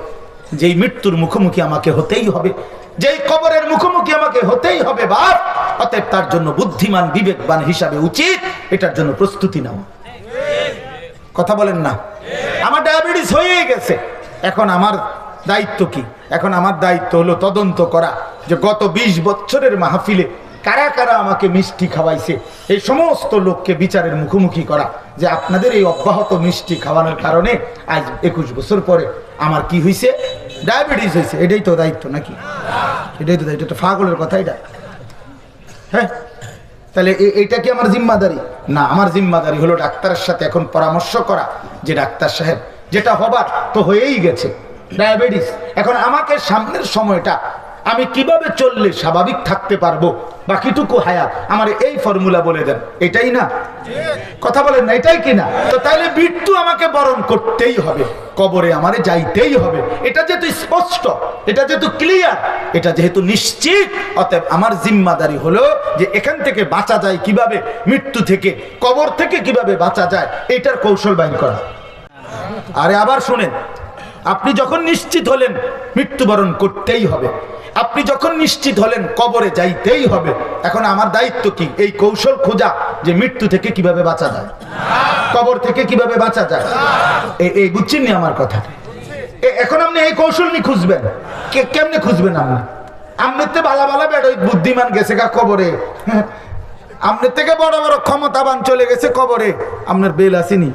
যেই মৃত্যুর মুখোমুখি আমাকে হতেই হবে, যেই কবরের মুখোমুখি আমাকে হতেই হবে বাপ, অতএব তার জন্য বুদ্ধিমান বিবেকবান হিসাবে উচিত এটার জন্য প্রস্তুতি নেওয়া। কথা বলেন না? আমার ডায়াবেটিস হয়ে গেছে, এখন আমার দায়িত্ব কি? এখন আমার দায়িত্ব হলো তদন্ত করা যে গত 20 বছরের মাহফিলে কারা কারা আমাকে মিষ্টি খাওয়াইছে, এই সমস্ত লোককে বিচারের মুখোমুখি করা, যে আপনাদের এই অব্যাহত মিষ্টি খাওয়ানোর কারণে আজ 21 বছর পরে আমার কি হয়েছে? ডায়াবেটিস হয়েছে। এটাই তো দায়িত্ব নাকি? এটাই তো দায়িত্ব। পাগলের কথা এটা। হ্যাঁ, তাহলে এইটা কি আমার জিম্মাদারি? না, আমার জিম্মাদারি হলো ডাক্তারের সাথে এখন পরামর্শ করা, যে ডাক্তার সাহেব যেটা হবার তো হয়েই গেছে, ডায়াবেটিস। এখন আমাকে সামনের সময়টা আমি কিভাবে চললে স্বাভাবিক থাকতে পারবো, বাকিটুকু হায়াত আমার এই ফর্মুলা বলে দেন। এটাই না? কথা বলেন না, এটাই কিনা? তো তাহলে মৃত্যু আমাকে বরণ করতেই হবে, কবরে আমারে যাইতেই হবে। এটা যেহেতু স্পষ্ট, এটা যেহেতু ক্লিয়ার, এটা যেহেতু নিশ্চিত, অতএব আমার জিম্মাদারি হলো যে এখান থেকে বাঁচা যায় কিভাবে, মৃত্যু থেকে, কবর থেকে কিভাবে বাঁচা যায়, এটার কৌশল বাইর করা। আরে আবার শুনেন, আপনি যখন নিশ্চিত হলেন মৃত্যুবরণ করতেই হবে, আপনি যখন নিশ্চিত হলেন কবরে যাইতেই হবে, এখন আমার দায়িত্ব কি? এই কৌশল খোঁজা যে মৃত্যু থেকে কিভাবে বাঁচা যায়, কবর থেকে কিভাবে বাঁচা যায়। এই বুঝছেন নি আমার কথা? এখন আপনি এই কৌশল নিয়ে খুঁজবেন। কেমনে খুঁজবেন? আপনি আপনার থেকে বালা বালা বেড় বুদ্ধিমান গেছে গা কবরে, আপনার থেকে বড় বড় ক্ষমতাবান চলে গেছে কবরে, আপনার বেল আসেনি,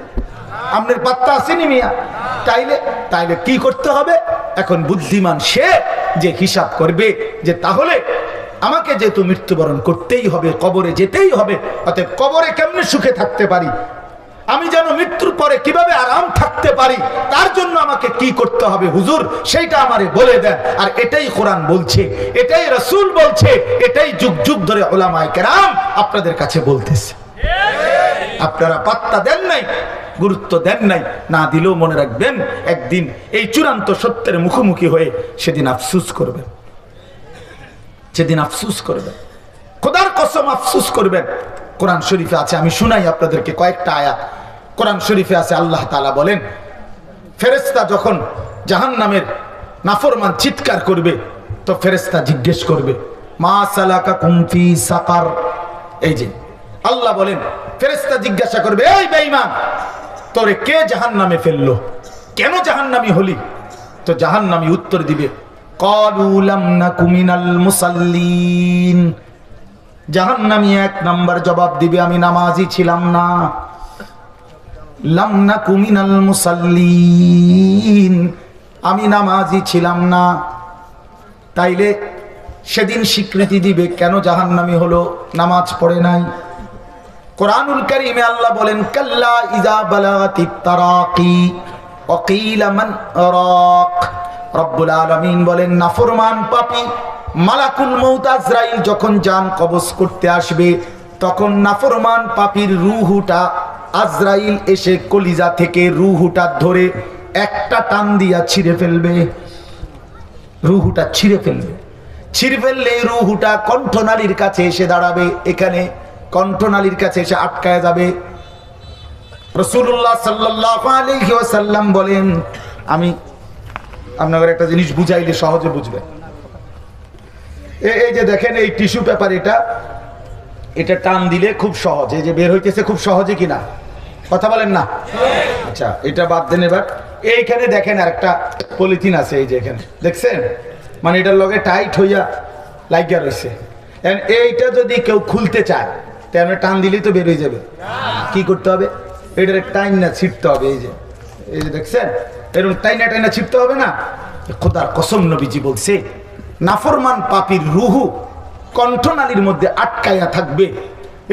আপনার পাত্তা আসেনি মিয়া। তাইলে কি করতে হবে? এখন বুদ্ধিমান সে যে হিসাব করবে যে তাহলে আমাকে যেহেতু মৃত্যুবরণ করতেই হবে, কবরে যেতেই হবে, অতএব কবরে কেমনে সুখে থাকতে পারি, আমি যেন মৃত্যুর পরে কিভাবে আরাম থাকতে পারি, তার জন্য আমাকে কি করতে হবে হুজুর, সেইটা আমারে বলে দেন। আর এটাই কোরআন বলছে, এটাই রাসূল বলছে, এটাই যুগ যুগ ধরে উলামায়ে কেরাম আপনাদের কাছে বলতেছে। আপনারা পাত্তা দেন নাই, গুরুত্ব দেন নাই। না দিলেও মনে রাখবেন, একদিন এই চূড়ান্ত সত্যের মুখোমুখি হয়ে সেদিন আফসোস করবেন, সেদিন আফসোস করবেন, খোদার কসম আফসোস করবেন। কোরআন শরীফে আছে, আমি শুনাই আপনাদেরকে কয়েকটা আয়াত। কোরআন শরীফে আছে, আল্লাহ তাআলা বলেন, ফেরেশতা যখন জাহান্নামের নাফরমান চিৎকার করবে, তো ফেরেশতা জিজ্ঞেস করবে, মা সালাকাকুম ফি সাকার। এই যে আল্লাহ বলেন, ফেরেশতা জিজ্ঞাসা করবে, এই বেঈমান, তোরে কে জাহান্নামে ফেললো, কেন জাহান্নামী হলি? তো জাহান্নামী উত্তর দিবে, ক্বালু লাম নাকু মিনাল মুসাল্লিন। জাহান্নামী 1 নাম্বার জবাব দিবে, আমি নামাজি ছিলাম না। লাম নাকু মিনাল মুসাল্লিন, আমি নামাজি ছিলাম না। তাইলে সেদিন স্বীকৃতি দিবে কেন জাহান্নামী হলো, নামাজ পড়ে নাই। কোরআনুল কারীমে আল্লাহ বলেন, কাল্লা ইযা বালাগাতিত তারাকি ওয়া কিলা মান রাক। রব্বুল আলামিন বলেন, নাফরমান পাপী মালাকুল মউত আজরাইল যখন জান কবজ করতে আসবে, তখন নাফরমান পাপীর রূহটা আজরাইল এসে কলিজা থেকে রূহটা ধরে একটা টান দিয়া ছিঁড়ে ফেলবে, রূহটা ছিঁড়ে ফেলবে। ছিঁড়ে ফেললে রূহটা কণ্ঠনালীর কাছে এসে দাঁড়াবে, এখানে কণ্ঠনালীর কাছে এসে আটকায় যাবে। রাসূলুল্লাহ সাল্লাল্লাহু আলাইহি ওয়াসাল্লাম বলেন, আমি আপনাদের একটা জিনিস বুঝাইলে সহজে বুঝবেন। এই যে দেখেন এই টিস্যু পেপার, এটা টান দিলে খুব সহজ, এই যে বের হইতেছে খুব সহজে কিনা, কথা বলেন না? আচ্ছা, এটা বাদ দেন। এবার এইখানে দেখেন আর একটা পলিথিন আছে, এই যে এখানে দেখছেন, মানে এটার লগে টাইট হইয়া লাগিয়া রয়েছে। এইটা যদি কেউ খুলতে চায় তাহলে টান দিলেই তো বের হয়ে যাবে। কি করতে হবে? এটার টাইন না ছিটতে হবে। এই যে দেখছেন, এরকম টাইনা ছিটতে হবে না। খোদার কসম নবীজি বলছে, নাফরমান পাপীর রুহু কণ্ঠনালীর মধ্যে আটকাইয়া থাকবে,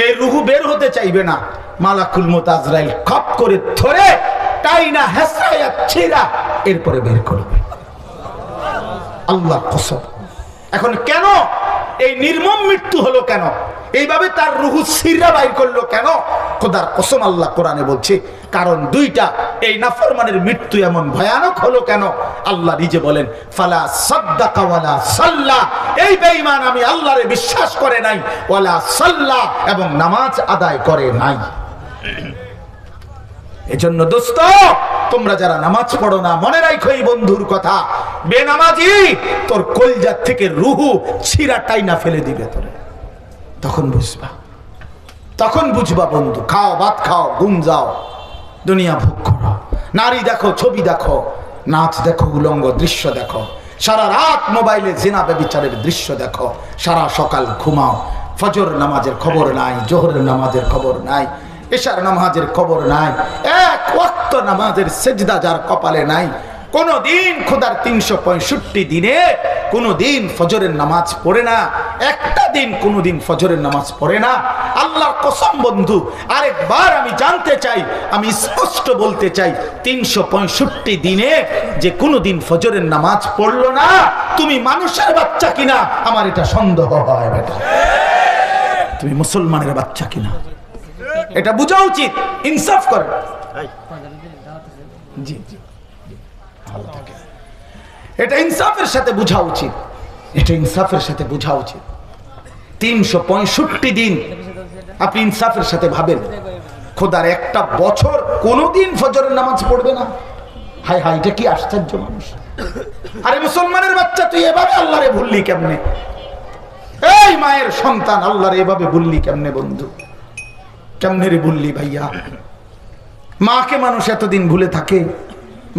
এই রুহু বের হতে চাইবে না। মালাকুল মউত আজরাইল খপ করে ধরে টাইনা হেসরাইয়া ছিঁড়া এরপরে বের করবে। আল্লাহ কসম। এখন কেন এই নির্মম মৃত্যু হলো? কেন এইভাবে তার রুহু ছিঁড়া বাইর করলো কেন? খোদার কসম আল্লাহ কোরআনে বলছে, কারণ দুইটা। এই নাফরমানের মৃত্যু এমন ভয়ানক হলো কেন? আল্লাহ নিজে বলেন, ফালা সাদ্দাকা ওয়ালা সাল্লা, এই বেঈমান আমি আল্লাহরে বিশ্বাস করে নাই, ওয়ালা সাল্লা, এবং নামাজ আদায় করে নাই। এজন্য দোস্ত, তোমরা যারা নামাজ পড়ো না, মনে রাখো এই বন্ধুর কথা, বেনামাজি তোর কলজার থেকে রুহু ছিঁড়া টাইনা ফেলে দিবে তোরে। তখন বুঝবা বন্ধু। খাও, ভাত খাও, ঘুম যাও, দুনিয়া ভোগ করো, নারী দেখো, ছবি দেখো, নাচ দেখো, উলঙ্গ দৃশ্য দেখো, সারা রাত মোবাইলে জিনা ব্যভিচারের দৃশ্য দেখো, সারা সকাল ঘুমাও, ফজর নামাজের খবর নাই, জোহরের নামাজের খবর নাই, এশার নামাজের খবর নাই, এক ওয়াক্ত নামাজের সেজদা যার কপালে নাই, কোনদিন খোদার 365 দিনে কোনদিন ফজরের নামাজ পড়ে না, একটা দিন কোনদিন ফজরের নামাজ পড়ে না। আল্লাহর কসম বন্ধু, আরেকবার আমি জানতে চাই, আমি স্পষ্ট বলতে চাই, 365 দিনে যে কোনদিন ফজরের নামাজ পড়লো না, তুমি মানুষের বাচ্চা কিনা আমার এটা সন্দেহ হয়। বেটা, তুমি মুসলমানের বাচ্চা কিনা এটা বোঝা উচিত। ইনসাফ করে। জি জি, এটা ইনসাফের সাথে বোঝা উচিত, এটা ইনসাফের সাথে বোঝা উচিত। 365 দিন আপনি ইনসাফের সাথে ভাবেন, খোদার একটা বছর কোনদিন ফজরের নামাজ পড়বে না। হায় হায়, এটা কি আশ্চর্য মানুষ। আরে মুসলমানের বাচ্চা, তুই এভাবে আল্লাহরে ভুললি কেমনে? এই মায়ের সন্তান, আল্লাহরে এভাবে ভুললি কেমনে বন্ধু? কেমনে রে ভুললি ভাইয়া? মাকে মানুষ এতদিন ভুলে থাকে,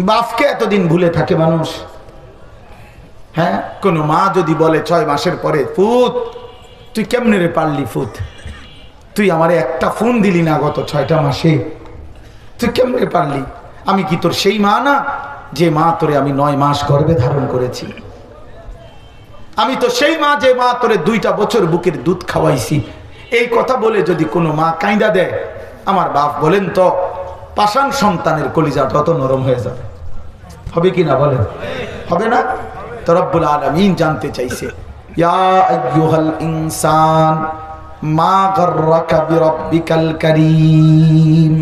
বাপকে এতদিন ভুলে থাকে মানুষ। হ্যাঁ, কোন মা যদি বলে 6 মাসের পরে, ফুত তুই কেমনে রে পারলি? ফুত তুই আমারে একটা ফোন দিলি না গত 6টা মাসে, তুই কেমনে পারলি? আমি কি তোর সেই মা না যে মা তোরে আমি 9 মাস গর্ভে ধারণ করেছি? আমি তো সেই মা যে মা তোরে 2টা বছর বুকের দুধ খাওয়াইছি। এই কথা বলে যদি কোনো মা কাঁদা দেয়, আমার বাপ বলেন তো, পাষাণ সন্তানের কলিজাটা অত নরম হয়ে যাবে। হবে কি না বলেন? হবে না? তো রব্বুল আলামিন জানতে চাইছে, ইয়া আইয়ুহাল ইনসান মা গাররাকা বিরাব্বিকাল কারীম।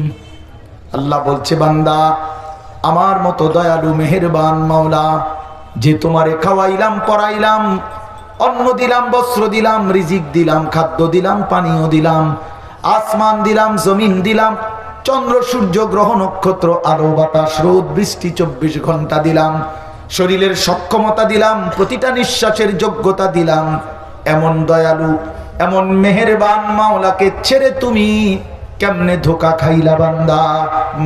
আল্লাহ বলছে, বান্দা, আমার মতো দয়ালু মেহেরবান মাওলা, যে তোমারে খাওয়াইলাম, পরাইলাম, অন্ন দিলাম, বস্ত্র দিলাম, রিজিক দিলাম, খাদ্য দিলাম, পানীয় দিলাম, আসমান দিলাম, জমিন দিলাম, চন্দ্র সূর্য গ্রহ নক্ষত্র, আলো বাতাস রোদ বৃষ্টি 24 ঘন্টা দিলাম, শরীরের সক্ষমতা দিলাম, প্রতিটা নিঃশ্বাসের যোগ্যতা দিলাম, এমন দয়ালু, এমন মেহেরবান মাওলাকে ছেড়ে তুমি কেমনে ধোকা খাইলা বান্দা?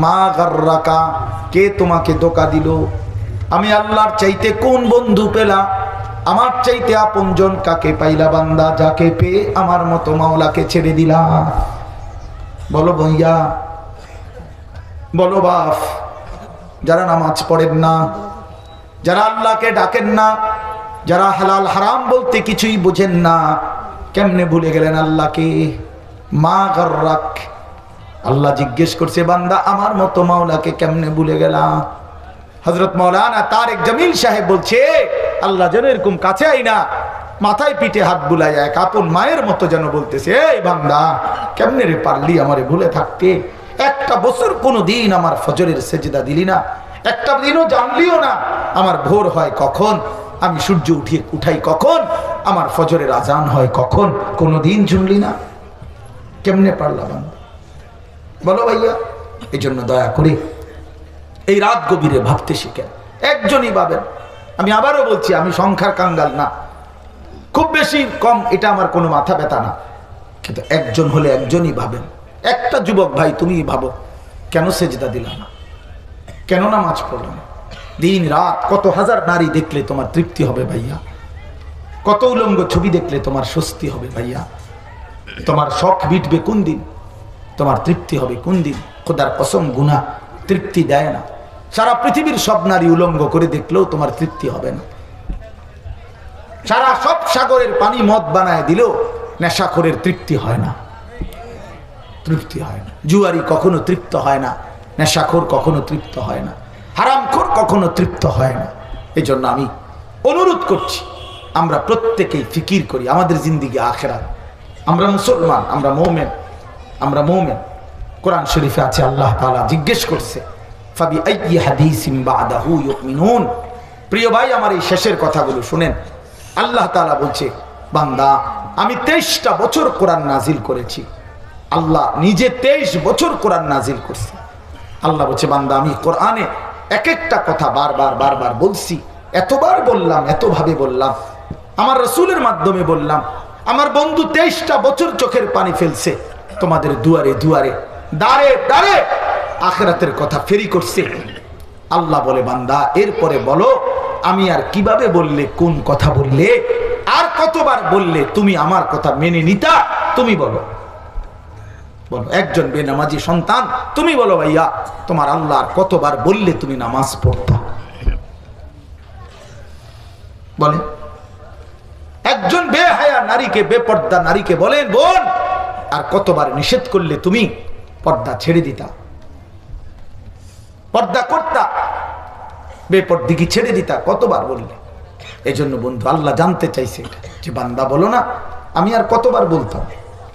মা গাররাকা, কে তোমাকে ধোকা দিল? আমি আল্লাহর চাইতে কোন বন্ধু পেলা? আমার চাইতে আপনজন কাকে পাইলা বান্দা, যাকে পেয়ে আমার মতো মাওলাকে ছেড়ে দিলা? বলো ভাইয়া, বলো বাপ, যারা নামাজ পড়েন না, যারা আল্লাহকে ডাকেন না, যারা হালাল হারাম বলতে কিছুই বুঝেন না, কেমনে ভুলে গেলেন আল্লাহকে? মা গাররাক। আল্লাহ জিজ্ঞেস করছে, বান্দা আমার মতো মাওলাকে কেমনে ভুলে গেলা? হযরত মাওলানা তারেক জামিল সাহেব বলছে, আল্লাহ যেন এরকম কাছে আই না, মাথায় পিঠে হাত বুলাই এক আপন মায়ের মতো যেন বলতেছে, এই বান্দা কেমনে রে পারলি আমারে ভুলে থাকতে? একটা বছর কোনোদিন আমার ফজরের সেজদা দিলি না, একটা দিনও জানলিও না আমার ভোর হয় কখন, আমি সূর্য উঠাই কখন, আমার ফজরের আজান হয় কখন, কোনোদিন শুনলি না? কেমনে পারলাম? বলো ভাইয়া। এই জন্য দয়া করে এই রাত গভীরে ভাবতে শিখেন। একজনই ভাবেন, আমি আবারও বলছি, আমি সংখ্যার কাঙ্গাল না, খুব বেশি কম এটা আমার কোনো মাথা ব্যথা না, কিন্তু একজন হলে একজনই ভাবেন। একটা যুবক ভাই তুমি ভাবো, কেন সেজদা দিলাম না? কেন নামাজ পড়লাম? দিন রাত কত হাজার নারী দেখলে তোমার তৃপ্তি হবে ভাইয়া? কত উলঙ্গ ছবি দেখলে তোমার স্বস্তি হবে ভাইয়া? তোমার শখ মিটবে কোন দিন? তোমার তৃপ্তি হবে কোন দিন? খোদার কসম, গুনাহ তৃপ্তি দেয় না। সারা পৃথিবীর সব নারী উলঙ্গ করে দেখলেও তোমার তৃপ্তি হবে না। সারা সব সাগরের পানি মদ বানায় দিলেও নেশাখোরের তৃপ্তি হয় না, তৃপ্তি হয় না। জুয়ারি কখনো তৃপ্ত হয় না, নেশাখোর কখনো তৃপ্ত হয় না, হারামখোর কখনো তৃপ্ত হয় না। এই জন্য আমি অনুরোধ করছি, আমরা প্রত্যেকেই ফিকির করি আমাদের জিন্দিগি আখেরাত। আমরা মুসলমান, আমরা মুমিন, আমরা মুমিন। কোরআন শরীফে আছে, আল্লাহ তাআলা জিজ্ঞেস করছে, ফাবি আইয়ি হাদিসিম বাদাহু ইউমিনুন। প্রিয় ভাই, আমার এই শেষের কথাগুলো শুনেন। আল্লাহ তাআলা বলছে, বান্দা আমি 23টা বছর কোরআন নাজিল করেছি। আল্লাহ নিজে 23 বছর কোরআন নাজিল করছে। আল্লাহ বলছে, বান্দা আমি কোরআনে এক একটা কথা বারবার বারবার বলছি, এতবার বললাম, এতভাবে বললাম, আমার রাসূলের মাধ্যমে বললাম। আমার বন্ধু 23টা বছর চোখের পানি ফেলছে, তোমাদের দুয়ারে দুয়ারে, দাঁড়ে দাঁড়ে আখিরাতের কথা ফেরি করছে। আল্লাহ বলে, বান্দা এরপরে বলো আমি আর কিভাবে বললে, কোন কথা বললে, আর কতবার বললে তুমি আমার কথা মেনে নিতা? তুমি বলো, বলো। একজন বেনামাজি সন্তান, তুমি বলো ভাইয়া, তোমার আল্লাহ আর কতবার বললে তুমি নামাজ পড়তা? বলে। একজন বেহায়া নারীকে, বেপর্দা নারীকে বলেন, বোন আর কতবার নিষেধ করলে তুমি পর্দা ছেড়ে দিতা, পর্দা করতা, বেপর্দিকে ছেড়ে দিতা, কতবার বললে? এজন্য বন্ধু, আল্লাহ জানতে চাইছে যে বান্দা বলো না, আমি আর কতবার বলতাম?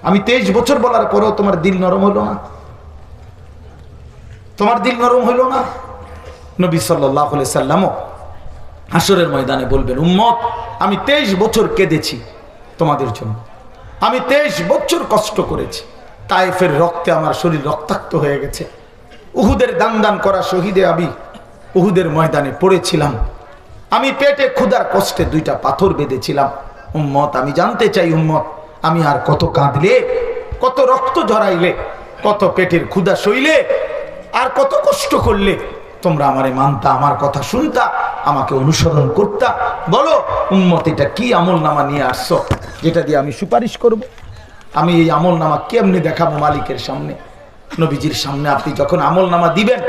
আমি 23 বছর বলার পরেও তোমার দিল নরম হলো না? তোমার দিল নরম হলো না? নবী সাল্লাল্লাহু আলাইহি সাল্লাম হাসরের ময়দানে বলবেন, উম্মত আমি 23 বছর কেঁদেছি তোমাদের জন্য, আমি 23 বছর কষ্ট করেছি, তায়েফের রক্তে আমার শরীর রক্তাক্ত হয়ে গেছে, উহুদের দান দান করা শহীদে আমি উহুদের ময়দানে পড়েছিলাম, আমি পেটে ক্ষুধার কষ্টে 2টা পাথর বেঁধেছিলাম। উম্মত আমি জানতে চাই, উম্মত আমি আর কত কাঁদলে, কত রক্ত ঝরাইলে, কত পেটের ক্ষুধা সইলে, আর কত কষ্ট করলে তোমরা আমারে মানতা, আমার কথা শুনতা, আমাকে অনুসরণ করতা? বলো উম্মত, এটা কি আমল নামা নিয়ে আসছো যেটা দিয়ে আমি সুপারিশ করব? আমি এই আমল নামা কেমনে দেখাবো মালিকের সামনে? নবীজির সামনে আপনি যখন আমল নামা দিবেন,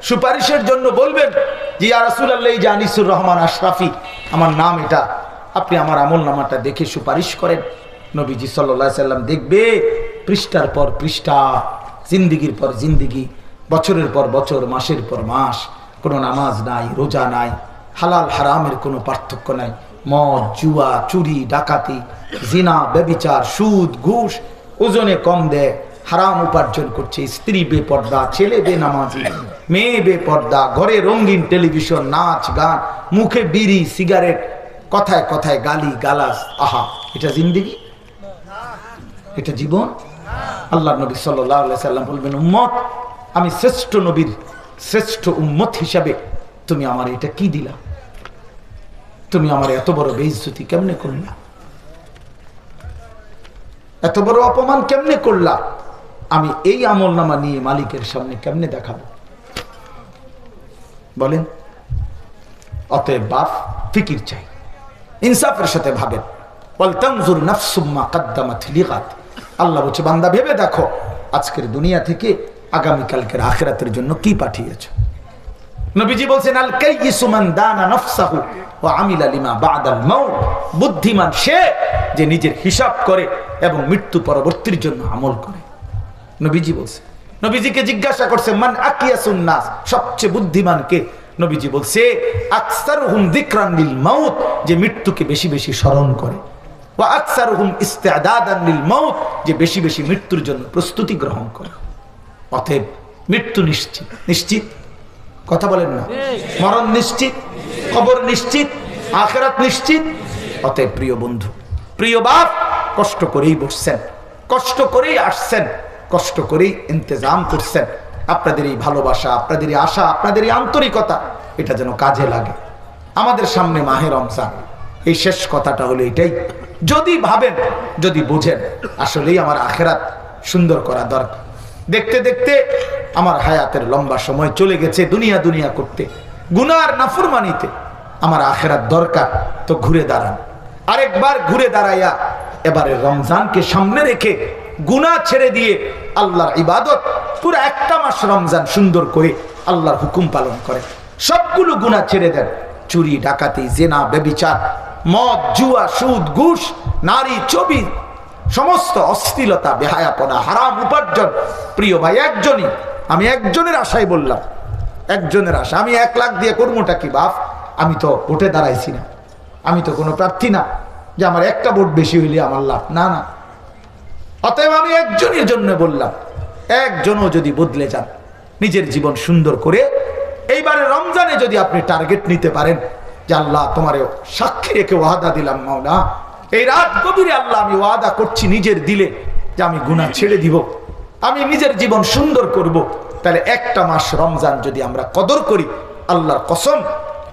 সুপারিশের জন্য বলবেন যে ইয়া রাসূলুল্লাহ, এই যে আনিসুর রহমান আশরাফি আমার নাম, এটা আপনি আমার আমল নামাটা দেখে সুপারিশ করেন। নবীজি সাল্লাল্লাহু আলাইহি সাল্লাম দেখবে পৃষ্ঠার পর পৃষ্ঠা, জিন্দিগির পর জিন্দিগি, বছরের পর বছর, মাসের পর মাস, কোনো নামাজ নাই, রোজা নাই, হালাল হারামের কোনো পার্থক্য নাই, মদ, জুয়া, চুরি, ডাকাতি, জিনা, ব্যভিচার, সুদ, ঘুষ, ওজনে কম দেয়, হারাম উপার্জন করছে, স্ত্রী বেপর্দা, ছেলে বেনামাজি, মেয়ে বেপর্দা, ঘরে রঙিন টেলিভিশন, নাচ গান, মুখে বিড়ি সিগারেট, কথায় কথায় গালি গালাজ। আহা, এটা জিন্দিগি? এটা জীবন? আল্লাহ নবী সাল্লাল্লাহু আলাইহি সাল্লাম বলবেন, উম্মত আমি শ্রেষ্ঠ নবীর শ্রেষ্ঠ উম্মত হিসাবে তুমি আমার এটা কি দিলা? তুমি আমার এত বড় বেইজ্জতি কেমনে করলা? এত বড় অপমান কেমনে করলা? আমি এই আমল নামা নিয়ে মালিকের সামনে কেমনে দেখাবো? বলেন। অতএব বাপ, ফিকির চাই, ইনসাফের সাথে ভাবেন। ওয়ালতানজুর নাফসুম মা কদ্দামাত লিগাদ। আল্লাহ বলছে, বান্দা ভেবে দেখো আজকের দুনিয়া থেকে আগামীকালকের আখিরাতের জন্য কি পাঠিয়েছো। নবীজি বলছেন, আল কাইয়িসু মান দানা নাফসাহু ওয়া আমিলা লিমা বাদাল মাউত। বুদ্ধিমান সে যে নিজের হিসাব করে এবং মৃত্যু পরবর্তীর জন্য আমল করে। নবীজি বলছে, নবীজিকে জিজ্ঞাসা করছে, মান আকিয়াসুন নাস, সবচেয়ে বুদ্ধিমান কে? নবীজি বলছে, আকসারুহুম যিকরান লিল মাউত, যে মৃত্যুকে বেশি বেশি স্মরণ করে, ওয়া আকসারুহুম ইস্তিদাদান লিল মাউত, যে বেশি বেশি মৃত্যুর জন্য প্রস্তুতি গ্রহণ করে। অতএব মৃত্যু নিশ্চিত। নিশ্চিত? কথা বলেন না? মরণ নিশ্চিত, কবর নিশ্চিত, আখিরাত নিশ্চিত। অতএব প্রিয় বন্ধু, প্রিয় বাপ, কষ্ট করেই বসছেন, কষ্ট করেই আসছেন, কষ্ট করেই ইন্তজাম করছেন। আপনাদের এই ভালোবাসা, আপনাদের এই আশা, আপনাদের এই আন্তরিকতা, এটা যেন কাজে লাগে। আমাদের সামনে মাহে রমজান, এই শেষ কথাটা হলো এটাই। যদি ভাবেন, যদি বুঝেন আসলেই আমার আখিরাত সুন্দর করা দরকার, দেখতে দেখতে আমার হায়াতের লম্বা সময় চলে গেছে দুনিয়া দুনিয়া করতে, গুনার নাফরমানিতে। আমার আখিরাত দরকার, তো ঘুরে দাঁড়ান। আরেকবার ঘুরে দাঁড়াইয়া এবারে রমজানকে সামনে রেখে গুনাহ ছেড়ে দিয়ে আল্লাহর ইবাদত, পুরো একটা মাস রমজান সুন্দর করে আল্লাহর হুকুম পালন করেন। সবগুলো গুনাহ ছেড়ে দেন। চুরি, ডাকাতি, জেনা, ব্যভিচার, মদ, জুয়া, সুদ, ঘুষ, নারী, ছবি, সমস্ত অশ্লীলতা, বেহায়াপনা, হারাম উপার্জন। প্রিয় ভাই, আমি একজনের আশায় বললাম, একজনের আশা। আমি 1 লাখ দিয়ে করবোটা কি বাপ? আমি তো ভোটে দাঁড়াইছি না, আমি তো কোনো প্রার্থী না যে আমার একটা ভোট বেশি হইলে আমার লাভ, না না। অতএব আমি একজনের জন্য বললাম, একজনও যদি বদলে যান, নিজের জীবন সুন্দর করে এইবারে রমজানে যদি আপনি টার্গেট নিতে পারেন যে আল্লাহ তোমারে সাক্ষী রেখে ওয়াদা দিলাম মাওলা, এই রাত গভীরে আল্লাহ আমি ওয়াদা করছি নিজের দিলে যে আমি গুনাহ ছেড়ে দিব, আমি নিজের জীবন সুন্দর করব। তাহলে একটা মাস রমজান যদি আমরা কদর করি, আল্লাহর কসম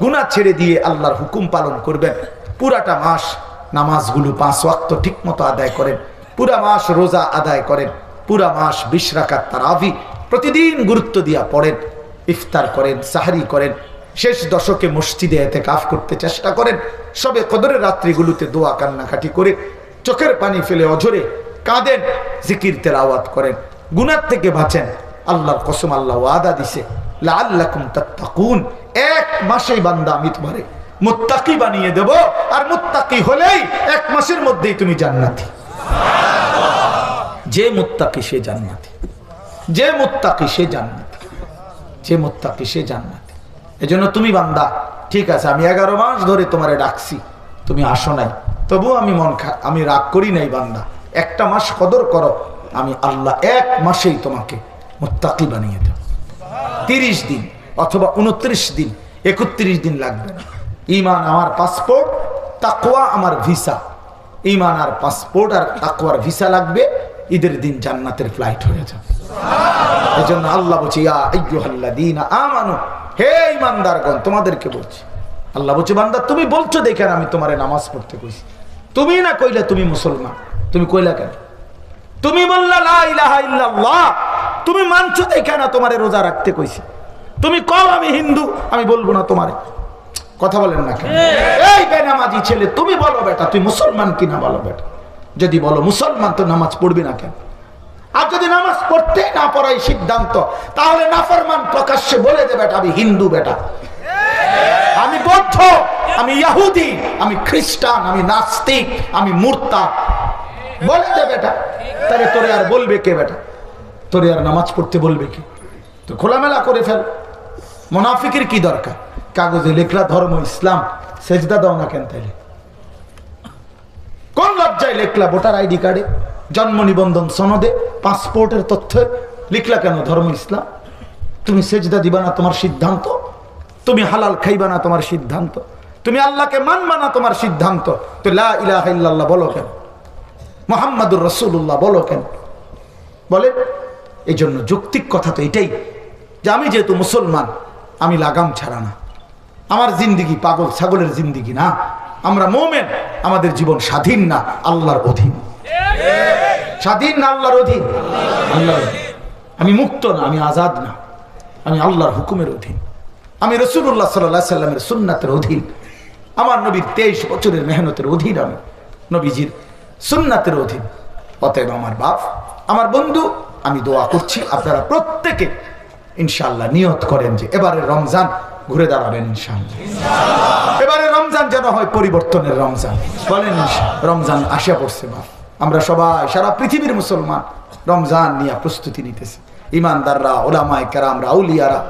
গুনাহ ছেড়ে দিয়ে আল্লাহর হুকুম পালন করবেন। পুরাটা মাস নামাজগুলো 5 ওয়াক্ত ঠিক মতো আদায় করেন, পুরা মাস রোজা আদায় করেন, পুরা মাস 20 রাকাত তারাবি প্রতিদিন গুরুত্ব দিয়া পড়েন, ইফতার করেন, সাহরি করেন, শেষ দশকে মসজিদে ইতিকাফ করতে চেষ্টা করেন, সবে কদরের রাত্রিগুলোতে দোয়া কান্নাকাটি করে চোখের পানি ফেলে অঝরে কাঁদেন, জিকির তেলাওয়াত করেন, গুনাহ থেকে বাঁচেন। আল্লাহর কসম আল্লাহ ওয়াদা দিছে, লাআল্লাকুম তাত্তাকুন, 1 মাসেই বান্দা আমি তোমারে মুত্তাকি বানিয়ে দেব, আর মুত্তাকি হলেই 1 মাসের মধ্যেই তুমি জান্নাতি। যে মুত্তাকি সে জান্নাতি, যে মুত্তাকি সে জান্নাতি, যে মুত্তাকি সে জান্নাতি। এজন্য তুমি বান্দা, ঠিক আছে আমি 11 মাস ধরে তোমারে ডাকছি, তুমি আসো নাই, তবু আমি রাগ করি নাই বান্দা, 1টা মাস কদর করো, আমি আল্লাহ 1 মাসেই তোমাকে মুত্তাকি বানিয়ে দেব। 30 দিন অথবা 29 দিন, 31 দিন লাগবে না। ঈমান আমার পাসপোর্ট, তাকওয়া আমার ভিসা। ঈমান আর পাসপোর্ট আর তাকওয়ার ভিসা লাগবে, ঈদের দিন জান্নাতের ফ্লাইট হয়ে যাবে। এজন্য আল্লাহ বলছে, ইয়া আইয়ুহাল্লাযীনা আমানু, হে ঈমানদারগণ তোমাদেরকে বলছি। আল্লাহ বলছে, বান্দা তুমি বলছো দেখেন আমি তোমারে নামাজ পড়তে কইছি, তুমি না কইলে তুমি মুসলমান, তুমি কইলা কেন? তুমি বললা লা ইলাহা ইল্লাল্লাহ, তুমি মানছো দেখে না তোমারে রোজা রাখতে কইছি। তুমি কও আমি হিন্দু, আমি বলবো না তোমারে। কথা বলেন না কেন? এই বেনামাজি ছেলে, তুমি বলো বেটা তুই মুসলমান কিনা বলো বেটা। যদি বলো মুসলমান, তো নামাজ পড়বি না কেন? আর যদি নামাজ পড়তে না পড়াই সিদ্ধান্ত, তাহলে নাফরমান প্রকাশ্যে বলে দে বেটা আমি হিন্দু, বেটা আমি বৌদ্ধ, আমি ইহুদি, আমি খ্রিস্টান, আমি নাস্তিক, আমি মুরতাদ, বলে দে বেটা। তাহলে তোরে আর বলবে কে বেটা? তোরে আর নামাজ পড়তে বলবে কে? তো খোলামেলা করে ফেল। মুনাফিকের কি দরকার? কাগজে লেখলা ধর্ম ইসলাম, সেজদা দাও না কেন? তাইলে কোন লজ্জায় লেখলা ভোটার আইডি কার্ডে, জন্ম নিবন্ধন সনদে, পাসপোর্টের তথ্যে লিখলা কেন ধর্ম ইসলাম? তুমি সেজদা দিবা না তোমার সিদ্ধান্ত, তুমি হালাল খাইবা না তোমার সিদ্ধান্ত, তুমি আল্লাহকে মানবা না তোমার সিদ্ধান্ত, তো লা ইলাহা ইল্লাল্লাহ বলো কেন? মুহাম্মাদুর রাসূলুল্লাহ বলো কেন? বলে এই জন্য যৌক্তিক কথা তো এটাই যে আমি যেহেতু মুসলমান, আমি লাগাম ছাড়া না, আমার জিন্দিগি পাগল ছাগলের জিন্দিগি না, আমরা মোমেন, আমাদের জীবন স্বাধীন না আল্লাহর অধীন। স্বাধীন না আল্লাহর অধীন? আল্লাহর অধীন। আমি মুক্ত না, আমি আজাদ না, আমি আল্লাহর হুকুমের অধীন, আমি রাসূলুল্লাহ সাল্লাল্লাহু আলাইহি সাল্লামের সুন্নাতের অধীন, আমার নবীর 23 বছরের মেহনতের অধীন, আমি নবীজির সুন্নাতের অধীন। অতএব আমার বাপ, আমার বন্ধু, আমি দোয়া করছি আপনারা প্রত্যেকে ইনশাআল্লাহ নিয়ত করেন যে এবারে রমজান ঘুরে দাঁড়াবেন ইনশাআল্লাহ। এবারে রমজান যেন হয় পরিবর্তনের রমজান। বলেন রমজান আসা পড়ছে বাপ, আমরা সবাই সারা পৃথিবীর মুসলমান রমজান নিয়ে প্রস্তুতি নিতেছে, ইমানদাররা, ওলামায়ে কেরামরা, আউলিয়ারা,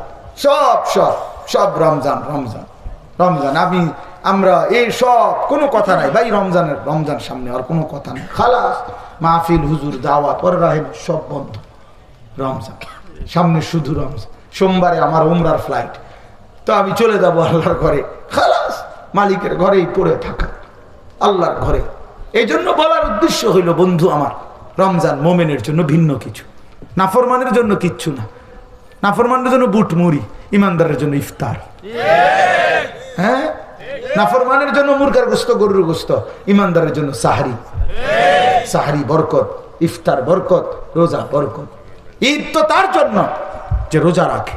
সব সব সব রমজান রমজান রমজান। আমরা এই সব কোনো কথা নাই ভাই, রমজান সামনে আর কোনো কথা নেই, খালাস। মাহফিল, হুজুর, দাওয়াত, ওর রাহেব সব বন্ধ, রমজান সামনে, শুধু রমজান। সোমবারে আমার উমরার ফ্লাইট, তো আমি চলে যাবো আল্লাহর ঘরে, খালাস, মালিকের ঘরেই পড়ে থাকা, আল্লাহর ঘরে। এই জন্য বলার উদ্দেশ্য হইল বন্ধু আমার, রমজান মোমেনের জন্য ভিন্ন কিছু, নাফরমানের জন্য কিচ্ছু না। নাফরমানের জন্য বুট মুড়ি, ইমানদারের জন্য ইফতার। হ্যাঁ, নাফরমানের জন্য মুরগার গোস্ত, গরুর গোস্ত, ইমানদারের জন্য সাহারি। সাহারি বরকত, ইফতার বরকত, রোজা বরকত। ঈদ তো তার জন্য যে রোজা রাখে,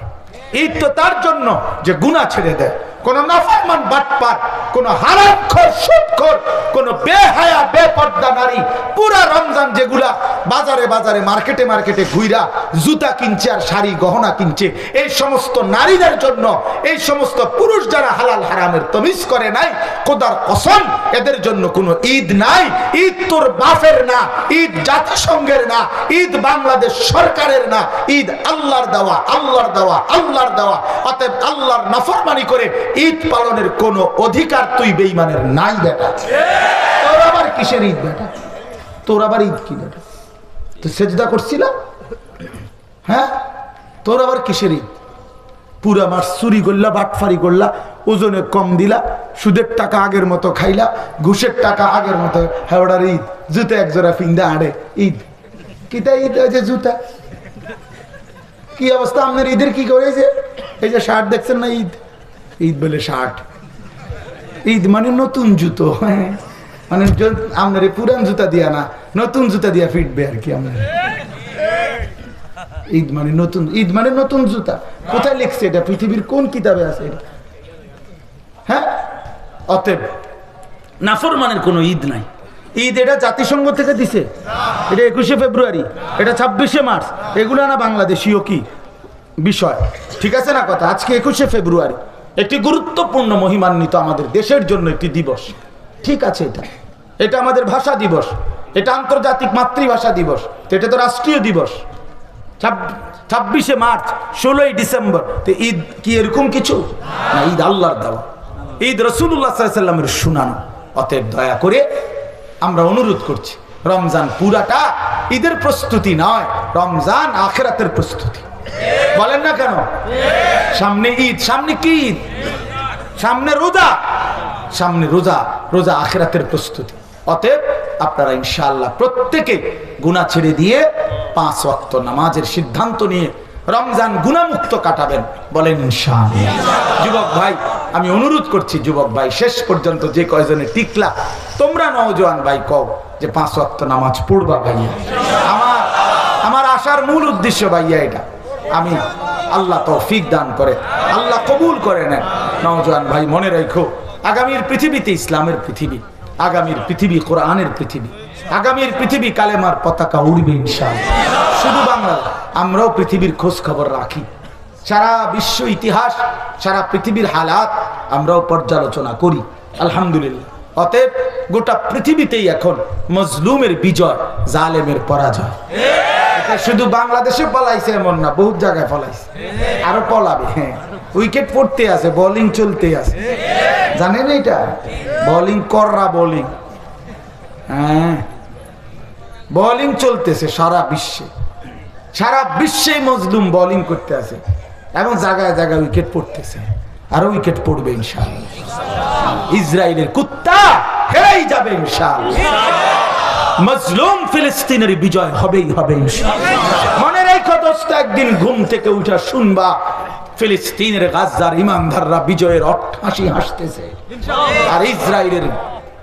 ঈদ তো তার জন্য যে গুনাহ ছেড়ে দেয়। কোন নাফরমান বাটপার, কোন হারামখোর সুদখোর, কোন বেহায়া বেপর্দা নারী পুরা রমজান যেগুলা বাজারে বাজারে মার্কেটে মার্কেটে ঘুইরা জুতা কিনছে আর শাড়ি গহনা কিনছে, এই সমস্ত নারীদের জন্য, এই সমস্ত পুরুষ যারা হালাল হারামের তমিজ করে নাই, খোদার কসম এদের জন্য কোনো ঈদ নাই। ঈদ তোর বাপের না, ঈদ জাতিসংঘের না, ঈদ বাংলাদেশ সরকারের না, ঈদ আল্লাহর দেওয়া, আল্লাহর দেওয়া, আল্লাহর দেওয়া। অতএব আল্লাহর নাফরমানি করে ঈদ পালনের কোনো অধিকার তুই বেঈমানের নাই বেটা। তোর আবার কিসের ঈদ বেটা? তোর আবার ঈদ কি বেটা? তুই সেজদা করছিস না? হ্যাঁ, তোর আবার কিসের ঈদ? পুরা মাস চুরি করলা, বাটফারি করলা, ওজনে কম দিলা, সুদের টাকা আগের মতো খাইলা, ঘুষের টাকা আগের মতো। হাওড়ার ঈদ, জুতা একজোড়া ফিন্দা আড়ে ঈদ। কিতা ঈদ? যে জুতা কি অবস্থা আপনার ঈদের? কি করেছে? এই যে শার্ট দেখছেন না, ঈদ ঈদ বলে শার্ট। ঈদ মানে নতুন জুতো, মানে আপনার পুরান জুতা দিয়া না, নতুন জুতা দিয়া ফিটবে আর কি। আপনার ঈদ মানে নতুন, ঈদ মানে নতুন জুতা। কোথায় লিখছে এটা? পৃথিবীর কোন কিতাবে আছে এটা? হ্যাঁ, অতএব নাফরমানের কোনো ঈদ নাই। ঈদ এটা জাতিসংঘ থেকে দিছে, এটা 21শে ফেব্রুয়ারি, এটা 26শে মার্চ, এগুলো না বাংলাদেশীয় কি বিষয়, ঠিক আছে না কথা? আজকে 21শে ফেব্রুয়ারি, একটি গুরুত্বপূর্ণ মহিমান্বিত আমাদের দেশের জন্য একটি দিবস, ঠিক আছে? এটা আমাদের ভাষা দিবস, এটা আন্তর্জাতিক মাতৃভাষা দিবস, এটা তো রাষ্ট্রীয় দিবস। 26শে মার্চ, 16ই ডিসেম্বর, তো ঈদ কি এরকম কিছু না? ঈদ আল্লাহর দেওয়া, ঈদ রাসূলুল্লাহ সাল্লাল্লাহু আলাইহি ওয়াসাল্লামের সুনানো। অতএব দয়া করে আমরা অনুরোধ করছি, রমজান পুরাটা ঈদের প্রস্তুতি নয়, রমজান আখিরাতের প্রস্তুতি। বলেন না কেন? সামনে ঈদ, সামনে কি ঈদ? সামনে রোজা, সামনে রোজা, রোজা আখিরাতের প্রস্তুতি। অতএব আপনারা ইনশাআল্লাহ প্রত্যেকে গুনাহ ছেড়ে দিয়ে 5 ওয়াক্ত নামাজের সিদ্ধান্ত নিয়ে রমজান গুনাহমুক্ত কাটাবেন। বলেন ইনশাআল্লাহ। যুবক ভাই, আমি অনুরোধ করছি, যুবক ভাই শেষ পর্যন্ত যে কয়জনে টিকলা, তোমরা নওজোয়ান ভাই কও যে 5 ওয়াক্ত নামাজ পড়বা ভাইয়া। আমার আসার মূল উদ্দেশ্য ভাইয়া এটা। আমি আল্লাহ তৌফিক দান করে, আল্লাহ কবুল করে নেন। নওজোয়ান ভাই মনে রাখো, আগামীর পৃথিবীতে ইসলামের পৃথিবী, আগামীর পৃথিবী কোরআনের পৃথিবী, আগামীর পৃথিবী কালেমার পতাকা উড়বে ইনশাআল্লাহ। শুধু বাংলা, আমরাও পৃথিবীর খোঁজ খবর রাখি, সারা বিশ্ব ইতিহাস, সারা পৃথিবীর হালাত আমরাও পর্যালোচনা করি, আলহামদুলিল্লাহ। অতএব গোটা পৃথিবীতেই এখন মজলুমের বিজয়, জালেমের পরাজয়। এটা শুধু বাংলাদেশে পলাইছে এমন না, বহুত জায়গায় পলাইছে, আরো পলাবে। হ্যাঁ, উইকেট পড়তে আছে, বোলিং চলতে আছে, জানেন এটা? বোলিং কররা বোলিং, হ্যাঁ বোলিং চলতেছে সারা বিশ্বে, সারা বিশ্বে মজলুম বোলিং করতে আছে এবং জায়গায় জায়গায় উইকেট পড়তেছে, আরো উইকেট পড়বে ইনশাআল্লাহ। ইসরায়েলের কুত্তা হেরেই যাবে ইনশাআল্লাহ। মজলুম ফিলিস্তিনের বিজয় হবেই হবে ইনশাআল্লাহ। মনে রেখো দোস্ত, একদিন ঘুম থেকে উঠা শুনবা ফিলিস্তিনের গাজার ইমানদাররা বিজয়ের হাসি হাসতেছে, আর ইসরায়েলের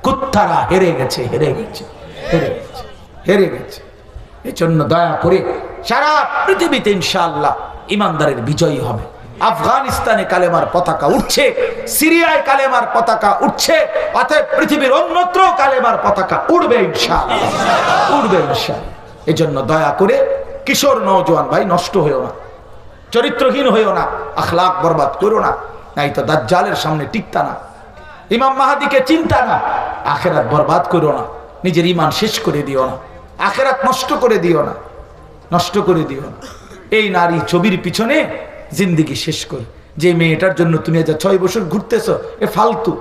কুত্তারা হেরে গেছে, হেরে গেছে, হেরে গেছে, হেরে গেছে। এজন্য দয়া করে সারা পৃথিবীতে ইনশাআল্লাহ ইমানদারের বিজয়ী হবে। আফগানিস্তানে কালেমার পতাকা উঠছে, সিরিয়ায় কালেমার পতাকা উঠছে, অতএব পৃথিবীর অন্যত্র কালেমার পতাকা উড়বে ইনশাআল্লাহ, উড়বে ইনশাআল্লাহ। এজন্য দয়া করে কিশোর নওজোয়ান ভাই নষ্ট হইও না, চরিত্রহীন হইও না, আখলাক বরবাদ করো না, নাই তো দাজ্জালের সামনে টিকতা না, ইমাম মাহাদিকে চিন্তা না, আখেরাত বরবাদ করো না, নিজের ঈমান শেষ করে দিও না, আখেরাত নষ্ট করে দিও না, নষ্ট করে দিও না। এই নারী ছবির পিছনে জিন্দেগি শেষ করে, যে মেয়েটার জন্য তুমি আজ 6 বছর ঘুরতেছ, এ ফালতু,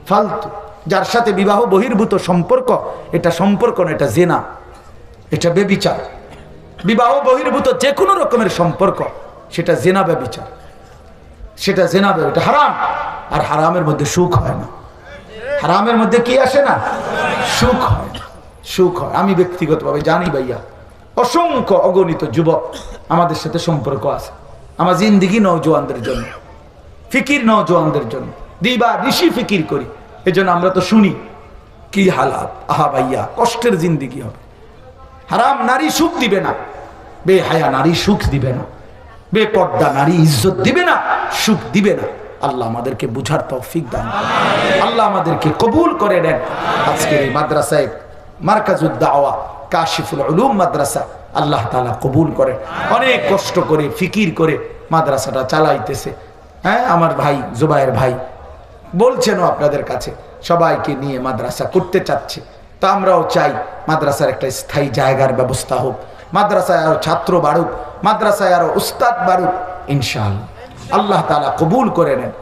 ফালতু। যার সাথে বিবাহ বহির্ভূত সম্পর্ক, এটা সম্পর্ক না, এটা জেনা, এটা বেবিচার। বিবাহ বহির্ভূত যে কোনো রকমের সম্পর্ক, সেটা জেনা বেবিচার, সেটা জেনা, এটা হারাম। আর হারামের মধ্যে সুখ হয় না, হারামের মধ্যে কি আসে না? সুখ হয় না, সুখ হয়। আমি ব্যক্তিগতভাবে জানি ভাইয়া, অসংখ্য অগণিত যুবক আমাদের সাথে সম্পর্ক আছে, আমার জিন্দিগি নওজোয়ানদের জন্য, ফিকির নওজোয়ানদের জন্য, দিবা নিশি ফিকির করি। এজন্য আমরা তো শুনি কি হালাত, আহা ভাইয়া কষ্টের জিন্দিগি হবে। হারাম নারী সুখ দিবে না, বেহায়া নারী সুখ দিবে না, বেপর্দা নারী ইজ্জত দিবে না, সুখ দিবে না। আল্লাহ আমাদেরকে বুঝার তৌফিক দান, আল্লাহ আমাদেরকে কবুল করে নেন। আজকের এই মাদ্রাসায় মারকাজুদ দাওয়া কাশিফুল উলুম মাদ্রাসা আল্লাহ তাআলা কবুল করে। অনেক কষ্ট করে ফিকির করে মাদ্রাসাটা চালাইতেছে। হ্যাঁ, আমার ভাই জুবায়ের ভাই বলছেনও আপনাদের কাছে সবাইকে নিয়ে মাদ্রাসা করতে চাচ্ছে। তা আমরাও চাই মাদ্রাসার একটা স্থায়ী জায়গার ব্যবস্থা হোক, মাদ্রাসায় আরো ছাত্র বাড়ুক, মাদ্রাসায় আরো উস্তাদ বাড়ুক, ইনশাআল্লাহ আল্লাহ তাআলা কবুল করে নেন।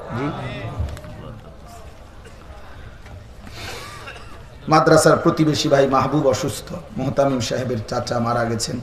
মাদ্রাসার প্রতিবেশী ভাই মাহবুব অসুস্থ, মোহতামিম সাহেবের চাচা মারা গেছেন।